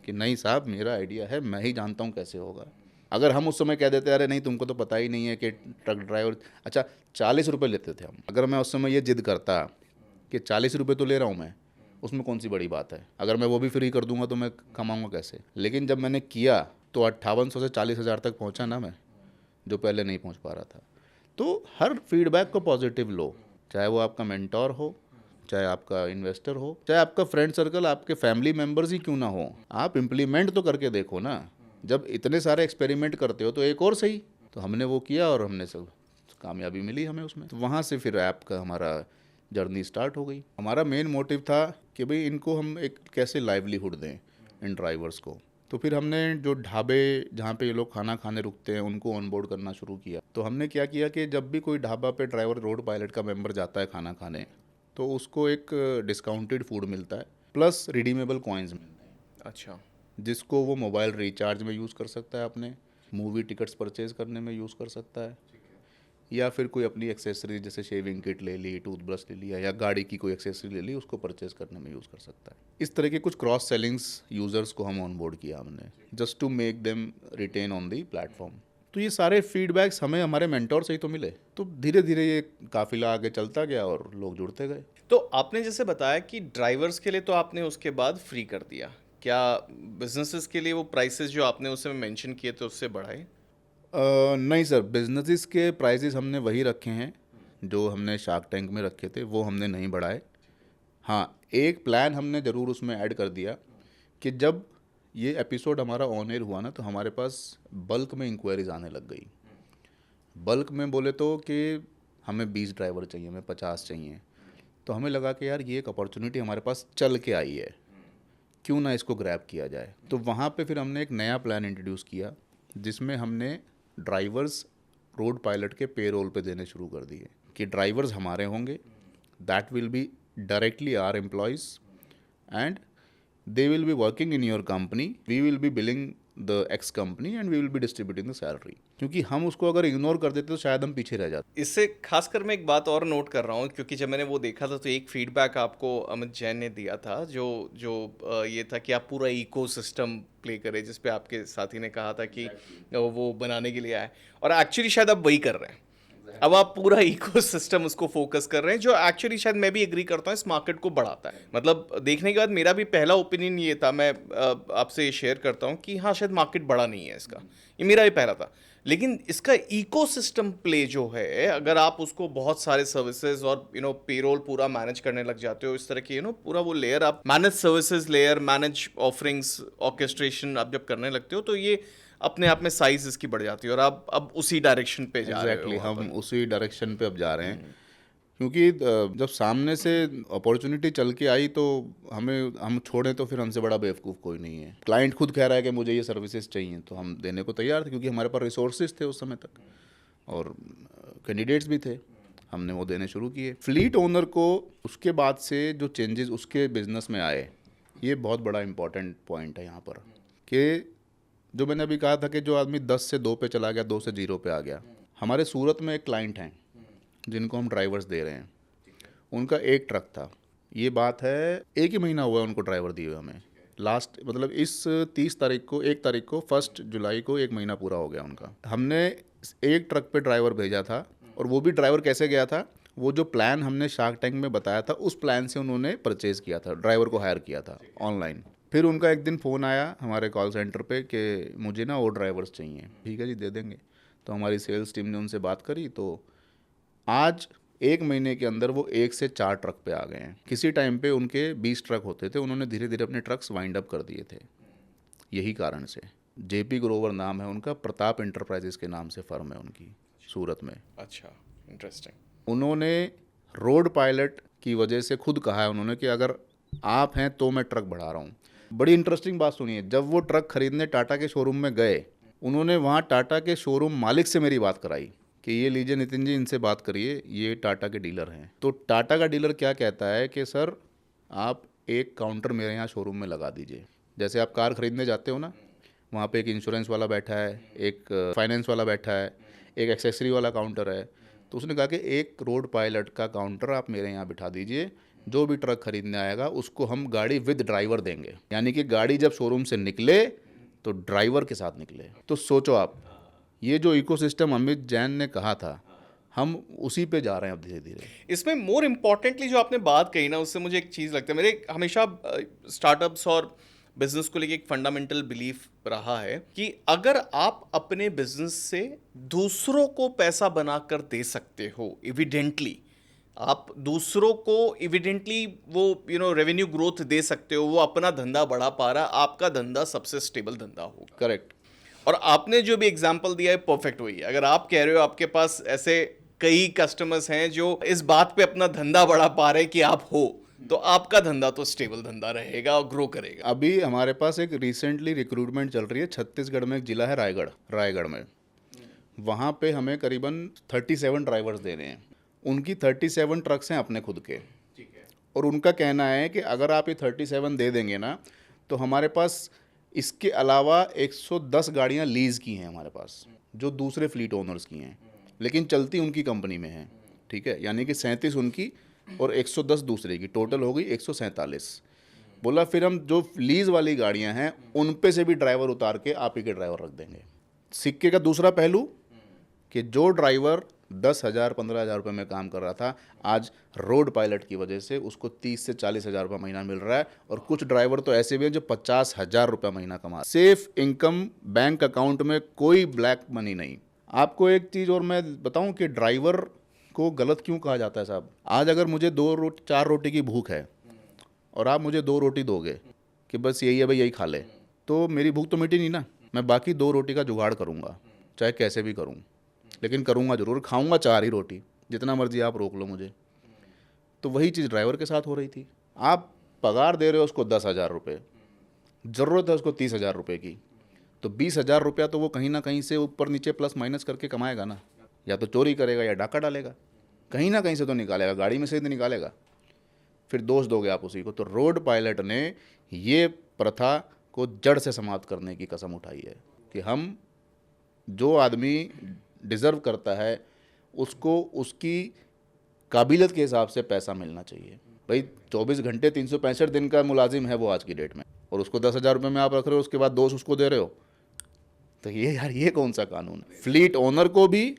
Speaker 2: कि नहीं साहब, मेरा आइडिया है, मैं ही जानता हूँ कैसे होगा। अगर हम उस समय कह देते अरे नहीं, तुमको तो पता ही नहीं है कि ट्रक ड्राइवर, अच्छा 40 रुपये लेते थे हम, अगर मैं उस समय ये जिद करता कि 40 रुपये तो ले रहा हूँ मैं, उसमें कौन सी बड़ी बात है, अगर मैं वो भी फ्री कर दूंगा तो मैं कमाऊँगा कैसे। लेकिन जब मैंने किया तो 5800 से 40,000 तक पहुँचा ना मैं, जो पहले नहीं पहुँच पा रहा था। तो हर फीडबैक को पॉजिटिव लो, चाहे वो आपका मेंटोर हो, चाहे आपका इन्वेस्टर हो, चाहे आपका फ्रेंड सर्कल, आपके फैमिली मेम्बर्स ही क्यों ना हो, आप इम्प्लीमेंट तो करके देखो ना। जब इतने सारे एक्सपेरिमेंट करते हो तो एक और सही। तो हमने वो किया और हमने सब कामयाबी मिली हमें उसमें। तो वहाँ से फिर ऐप का हमारा जर्नी स्टार्ट हो गई। हमारा मेन मोटिव था कि भाई इनको हम एक कैसे लाइवलीहुड दें इन ड्राइवर्स को। तो फिर हमने जो ढाबे जहाँ पे ये लोग खाना खाने रुकते हैं उनको ऑनबोर्ड करना शुरू किया। तो हमने क्या किया कि जब भी कोई ढाबा पे ड्राइवर रोड पायलट का मेंबर जाता है खाना खाने, तो उसको एक डिस्काउंटेड फूड मिलता है प्लस रिडीमेबल कॉइन्स मिलते हैं।
Speaker 1: अच्छा।
Speaker 2: जिसको वो मोबाइल रिचार्ज में यूज़ कर सकता है, अपने मूवी टिकट्स परचेज करने में यूज़ कर सकता है, या फिर कोई अपनी एक्सेसरी जैसे शेविंग किट ले ली, टूथब्रश ले लिया, या गाड़ी की कोई एक्सेसरी ले ली, उसको परचेज करने में यूज़ कर सकता है। इस तरह के कुछ क्रॉस सेलिंग्स यूज़र्स को हम ऑनबोर्ड किया हमने, just to make them retain on the platform. तो ये सारे फीडबैक्स हमें हमारे मेंटोर से ही तो मिले। तो धीरे धीरे ये काफिला आगे चलता गया और लोग जुड़ते गए।
Speaker 1: तो आपने जैसे बताया कि ड्राइवर्स के लिए तो आपने उसके बाद फ्री कर दिया, क्या बिजनेसेस के लिए वो प्राइसेस जो आपने उस समय मेंशन किए थे उससे बढ़ाए?
Speaker 2: नहीं सर, बिजनेसेस के प्राइजेस हमने वही रखे हैं जो हमने शार्क टैंक में रखे थे, वो हमने नहीं बढ़ाए। हाँ, एक प्लान हमने ज़रूर उसमें ऐड कर दिया कि जब ये एपिसोड हमारा ऑन एयर हुआ ना, तो हमारे पास बल्क में इंक्वायरीज आने लग गई। बल्क में बोले तो कि हमें 20 ड्राइवर चाहिए, हमें 50 चाहिए। तो हमें लगा कि यार ये एक अपॉर्चुनिटी हमारे पास चल के आई है, क्यों ना इसको ग्रैब किया जाए। तो वहाँ पे फिर हमने एक नया प्लान इंट्रोड्यूस किया जिसमें हमने ड्राइवर्स रोड पायलट के पेरोल पे देने शुरू कर दिए कि ड्राइवर्स हमारे होंगे, that will be directly our employees, and they will be working in your company, we will be billing the X company and we will be distributing the salary। क्योंकि हम उसको अगर इग्नोर कर देते तो शायद हम पीछे रह जाते।
Speaker 1: इससे खासकर मैं एक बात और नोट कर रहा हूँ, क्योंकि जब मैंने वो देखा था तो एक फीडबैक आपको अमित जैन ने दिया था जो जो ये था कि आप पूरा इकोसिस्टम प्ले करें, जिस पे आपके साथी ने कहा था कि वो बनाने के लिए आए, और एक्चुअली शायद आप वही कर रहे हैं। अब आप पूरा इकोसिस्टम उसको फोकस कर रहे हैं, जो एक्चुअली शायद मैं भी एग्री करता हूँ इस मार्केट को बढ़ाता है। मतलब देखने के बाद मेरा भी पहला ओपिनियन ये था, मैं आपसे ये शेयर करता हूँ कि हाँ शायद मार्केट बड़ा नहीं है इसका, ये मेरा भी पहला था। लेकिन इसका इकोसिस्टम प्ले जो है, अगर आप उसको बहुत सारे सर्विसेज और पेरोल पूरा मैनेज करने लग जाते हो, इस तरह की पूरा वो लेयर आप manage services layer, manage offerings, orchestration आप जब करने लगते हो, तो ये अपने आप में साइज इसकी बढ़ जाती है और आप अब उसी डायरेक्शन पे जा रहे हो।
Speaker 2: एग्जैक्टली, हम उसी डायरेक्शन पे अब जा रहे हैं। क्योंकि जब सामने से अपॉर्चुनिटी चल के आई तो हम छोड़ें तो फिर हमसे बड़ा बेवकूफ़ कोई नहीं है। क्लाइंट खुद कह रहा है कि मुझे ये सर्विसेज चाहिए, तो हम देने को तैयार थे क्योंकि हमारे पास रिसोर्सेज थे उस समय तक और कैंडिडेट्स भी थे। हमने वो देने शुरू किए। फ्लीट ओनर को उसके बाद से जो चेंजेस उसके बिजनेस में आए, ये बहुत बड़ा इंपॉर्टेंट पॉइंट है यहाँ पर, कि जो मैंने अभी कहा था कि जो आदमी 10 से 2 पे चला गया, 2 से 0 पे आ गया। हमारे सूरत में एक क्लाइंट हैं जिनको हम ड्राइवर्स दे रहे हैं, उनका एक ट्रक था। ये बात है 1 ही महीना हुआ है उनको ड्राइवर दिए हुए हमें। लास्ट मतलब इस 1 तारीख को 1 जुलाई को 1 महीना पूरा हो गया उनका। हमने एक ट्रक पे ड्राइवर भेजा था, और वो भी ड्राइवर कैसे गया था, वो जो प्लान हमने शार्क टैंक में बताया था उस प्लान से उन्होंने परचेज किया था, ड्राइवर को हायर किया था ऑनलाइन। फिर उनका एक दिन फ़ोन आया हमारे कॉल सेंटर पे कि मुझे ना और ड्राइवर्स चाहिए। ठीक है जी, दे देंगे। तो हमारी सेल्स टीम ने उनसे बात करी, तो आज 1 महीने के अंदर वो 1 से 4 ट्रक पे आ गए हैं। किसी टाइम पे उनके 20 ट्रक होते थे, उन्होंने धीरे धीरे अपने ट्रक्स वाइंड अप कर दिए थे। यही कारण से जेपी ग्रोवर नाम है उनका, प्रताप इंटरप्राइजेस के नाम से फर्म है उनकी सूरत में।
Speaker 1: अच्छा, इंटरेस्टिंग।
Speaker 2: उन्होंने रोड पायलट की वजह से खुद कहा है उन्होंने कि अगर आप हैं तो मैं ट्रक बढ़ा रहा हूँ। बड़ी इंटरेस्टिंग बात सुनिए, जब वो ट्रक खरीदने टाटा के शोरूम में गए, उन्होंने वहाँ टाटा के शोरूम मालिक से मेरी बात कराई कि ये लीजिए नितिन जी, इनसे बात करिए, ये टाटा के डीलर हैं। तो टाटा का डीलर क्या कहता है कि सर आप एक काउंटर मेरे यहाँ शोरूम में लगा दीजिए। जैसे आप कार खरीदने जाते हो ना, वहाँ पे एक इंश्योरेंस वाला बैठा है, एक फाइनेंस वाला बैठा है, एक एक्सेसरी वाला काउंटर है। तो उसने कहा कि एक रोड पायलट का काउंटर आप मेरे यहाँ बिठा दीजिए, जो भी ट्रक खरीदने आएगा उसको हम गाड़ी विद ड्राइवर देंगे, यानी कि गाड़ी जब शोरूम से निकले तो ड्राइवर के साथ निकले। तो सोचो आप, ये जो इकोसिस्टम अमित जैन ने कहा था, हम उसी पे जा रहे हैं अब धीरे धीरे।
Speaker 1: इसमें मोर इम्पॉर्टेंटली जो आपने बात कही ना, उससे मुझे एक चीज़ लगता है, मेरे हमेशा स्टार्टअप्स और बिजनेस को लेके एक फंडामेंटल बिलीफ रहा है कि अगर आप अपने बिजनेस से दूसरों को पैसा बनाकर दे सकते हो, एविडेंटली आप दूसरों को एविडेंटली वो रेवेन्यू ग्रोथ दे सकते हो, वो अपना धंधा बढ़ा पा रहा, आपका धंधा सबसे स्टेबल धंधा होगा।
Speaker 2: करेक्ट।
Speaker 1: और आपने जो भी एग्जांपल दिया है परफेक्ट वही है। अगर आप कह रहे हो आपके पास ऐसे कई कस्टमर्स हैं जो इस बात पे अपना धंधा बढ़ा पा रहे हैं कि आप हो, तो आपका धंधा तो स्टेबल धंधा रहेगा और ग्रो करेगा।
Speaker 2: अभी हमारे पास एक रिसेंटली रिक्रूटमेंट चल रही है छत्तीसगढ़ में, एक जिला है रायगढ़ में। वहाँ पे हमें करीबन 37 ड्राइवर्स दे रहे हैं। उनकी 37 ट्रक्स हैं अपने खुद के, और उनका कहना है कि अगर आप ये 37 दे देंगे ना, तो हमारे पास इसके अलावा 110 गाड़ियाँ लीज़ की हैं हमारे पास, जो दूसरे फ्लीट ओनर्स की हैं, लेकिन चलती उनकी कंपनी में है। ठीक है, यानी कि 37 उनकी और 110 दूसरे की, टोटल हो गई 147। बोला फिर हम जो लीज़ वाली गाड़ियाँ हैं उन पे से भी ड्राइवर उतार के आप ही के ड्राइवर रख देंगे। सिक्के का दूसरा पहलू कि जो ड्राइवर 10,000 15,000 रुपये में काम कर रहा था, आज रोड पायलट की वजह से उसको 30 से 40,000 रुपये महीना मिल रहा है। और कुछ ड्राइवर तो ऐसे भी हैं जो 50,000 रुपये महीना कमा, सेफ इनकम, बैंक अकाउंट में कोई ब्लैक मनी नहीं। आपको एक चीज़ और मैं बताऊं कि ड्राइवर को गलत क्यों कहा जाता है साहब। आज अगर मुझे 4 रोटी की भूख है और आप मुझे 2 रोटी दोगे कि बस यही है भाई, यही खा ले, तो मेरी भूख तो मिटी नहीं ना। मैं बाकी 2 रोटी का जुगाड़ करूँगा, चाहे कैसे भी करूँ, लेकिन करूँगा ज़रूर। खाऊँगा 4 ही रोटी, जितना मर्जी आप रोक लो मुझे। तो वही चीज़ ड्राइवर के साथ हो रही थी। आप पगार दे रहे हो उसको 10,000 रुपये, ज़रूरत है उसको 30,000 रुपये की, तो 20,000 रुपया तो वो कहीं ना कहीं से ऊपर नीचे प्लस माइनस करके कमाएगा ना। या तो चोरी करेगा या डाका डालेगा, कहीं ना कहीं से तो निकालेगा, गाड़ी में से ही तो निकालेगा। फिर दोष दोगे आप उसी को। तो रोड पायलट ने ये प्रथा को जड़ से समाप्त करने की कसम उठाई है कि हम, जो आदमी डिज़र्व करता है उसको उसकी काबिलियत के हिसाब से पैसा मिलना चाहिए। भाई 24 घंटे 365 दिन का मुलाजिम है वो आज की डेट में, और उसको 10,000 रुपये में आप रख रहे हो, उसके बाद दोष उसको दे रहे हो, तो ये यार ये कौन सा कानून है। फ्लीट ओनर को भी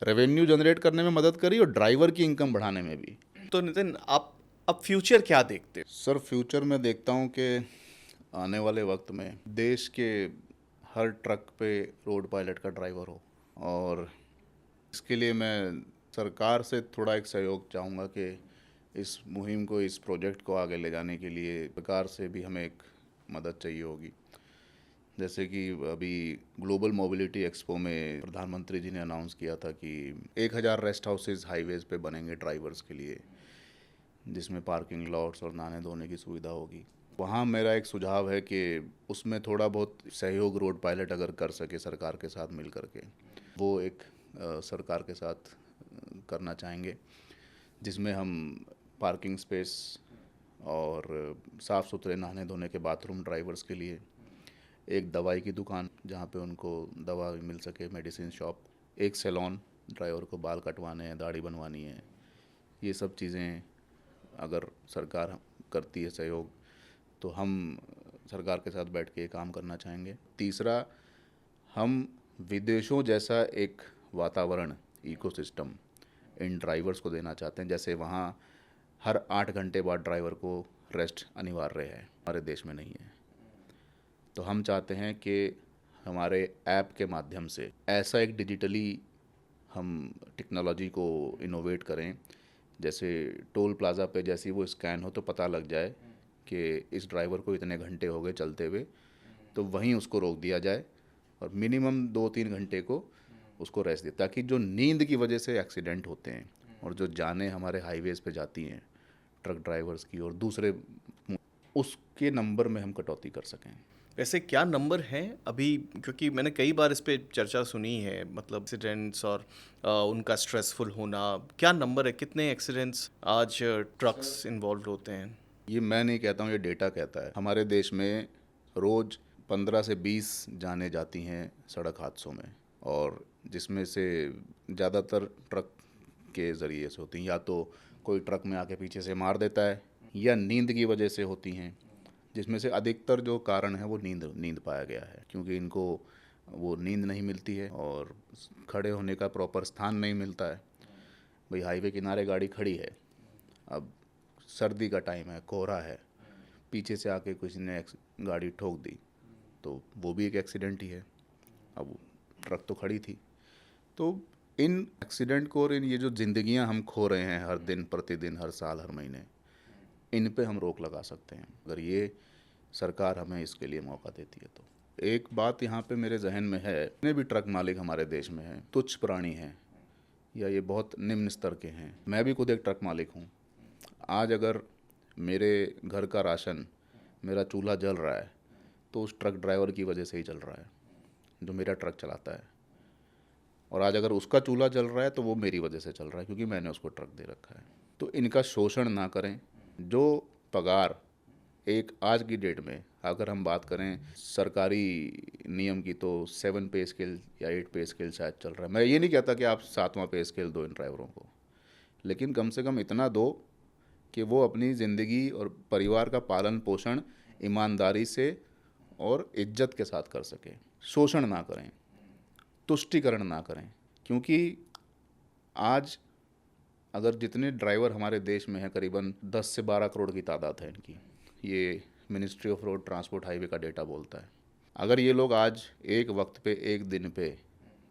Speaker 2: रेवेन्यू जनरेट करने में मदद करी और ड्राइवर की इनकम बढ़ाने में भी।
Speaker 1: तो नितिन, आप अब फ्यूचर क्या देखते हो?
Speaker 2: सर फ्यूचर में देखता हूँ कि आने वाले वक्त में देश के हर ट्रक पे रोड पायलट का ड्राइवर हो, और इसके लिए मैं सरकार से थोड़ा एक सहयोग चाहूँगा कि इस मुहिम को, इस प्रोजेक्ट को आगे ले जाने के लिए सरकार से भी हमें एक मदद चाहिए होगी। जैसे कि अभी ग्लोबल मोबिलिटी एक्सपो में प्रधानमंत्री जी ने अनाउंस किया था कि 1,000 रेस्ट हाउसेज हाईवेज़ पे बनेंगे ड्राइवर्स के लिए, जिसमें पार्किंग लॉट्स और नहाने धोने की सुविधा होगी। वहाँ मेरा एक सुझाव है कि उसमें थोड़ा बहुत सहयोग रोड पायलट अगर कर सके सरकार के साथ मिल करके, वो एक सरकार के साथ करना चाहेंगे, जिसमें हम पार्किंग स्पेस और साफ़ सुथरे नहाने धोने के बाथरूम ड्राइवर्स के लिए, एक दवाई की दुकान जहाँ पे उनको दवा भी मिल सके, मेडिसिन शॉप, एक सैलून, ड्राइवर को बाल कटवाने हैं, दाढ़ी बनवानी है, ये सब चीज़ें अगर सरकार करती है सहयोग, तो हम सरकार के साथ बैठ के ये काम करना चाहेंगे। तीसरा, हम विदेशों जैसा एक वातावरण, इकोसिस्टम इन ड्राइवर्स को देना चाहते हैं। जैसे वहाँ हर 8 घंटे बाद ड्राइवर को रेस्ट अनिवार्य है, हमारे देश में नहीं है। तो हम चाहते हैं कि हमारे ऐप के माध्यम से ऐसा एक डिजिटली हम टेक्नोलॉजी को इनोवेट करें, जैसे टोल प्लाज़ा पे जैसे ही वो स्कैन हो तो पता लग जाए कि इस ड्राइवर को इतने घंटे हो गए चलते हुए, तो वहीं उसको रोक दिया जाए और मिनिमम 2-3 घंटे को उसको रेस्ट दे, ताकि जो नींद की वजह से एक्सीडेंट होते हैं और जो जानें हमारे हाईवेज़ पे जाती हैं ट्रक ड्राइवर्स की और दूसरे उसके नंबर में हम कटौती कर सकें।
Speaker 1: वैसे क्या नंबर हैं अभी, क्योंकि मैंने कई बार इस पे चर्चा सुनी है, मतलब एक्सीडेंट्स और उनका स्ट्रेसफुल होना, क्या नंबर है, कितने एक्सीडेंट्स आज ट्रक्स इन्वॉल्व होते हैं?
Speaker 2: ये मैं नहीं कहता हूँ, ये डेटा कहता है। हमारे देश में रोज़ 15 से 20 जानें जाती हैं सड़क हादसों में, और जिसमें से ज़्यादातर ट्रक के ज़रिए से होती हैं। या तो कोई ट्रक में आके पीछे से मार देता है, या नींद की वजह से होती हैं, जिसमें से अधिकतर जो कारण है वो नींद पाया गया है, क्योंकि इनको वो नींद नहीं मिलती है और खड़े होने का प्रॉपर स्थान नहीं मिलता है। भाई हाईवे किनारे गाड़ी खड़ी है, अब सर्दी का टाइम है, कोहरा है, पीछे से आके किसी ने गाड़ी ठोक दी, तो वो भी एक एक्सीडेंट ही है। अब ट्रक तो खड़ी थी। तो इन एक्सीडेंट को और इन ये जो ज़िंदगियां हम खो रहे हैं हर दिन प्रतिदिन, हर साल, हर महीने, इन पे हम रोक लगा सकते हैं अगर ये सरकार हमें इसके लिए मौका देती है तो। एक बात यहाँ पे मेरे जहन में है, जितने भी ट्रक मालिक हमारे देश में हैं, तुच्छ प्राणी हैं या ये बहुत निम्न स्तर के हैं। मैं भी खुद एक ट्रक मालिक हूँ। आज अगर मेरे घर का राशन, मेरा चूल्हा जल रहा है, तो उस ट्रक ड्राइवर की वजह से ही जल रहा है जो मेरा ट्रक चलाता है। और आज अगर उसका चूल्हा जल रहा है तो वो मेरी वजह से चल रहा है, क्योंकि मैंने उसको ट्रक दे रखा है। तो इनका शोषण ना करें। जो पगार एक आज की डेट में अगर हम बात करें सरकारी नियम की, तो 7 पे स्केल या 8 पे स्केल शायद चल रहा है। मैं ये नहीं कहता कि आप 7वां पे स्केल दो इन ड्राइवरों को, लेकिन कम से कम इतना दो कि वो अपनी ज़िंदगी और परिवार का पालन पोषण ईमानदारी से और इज्जत के साथ कर सके। शोषण ना करें, तुष्टीकरण ना करें, क्योंकि आज अगर जितने ड्राइवर हमारे देश में हैं, करीबन 10 से 12 करोड़ की तादाद है इनकी, ये ministry of road transport highway का डेटा बोलता है। अगर ये लोग आज एक वक्त पे, एक दिन पे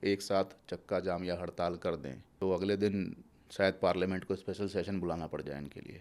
Speaker 2: एक साथ चक्का जाम या हड़ताल कर दें, तो अगले दिन शायद पार्लियामेंट को स्पेशल सेशन बुलाना पड़ जाए इनके लिए।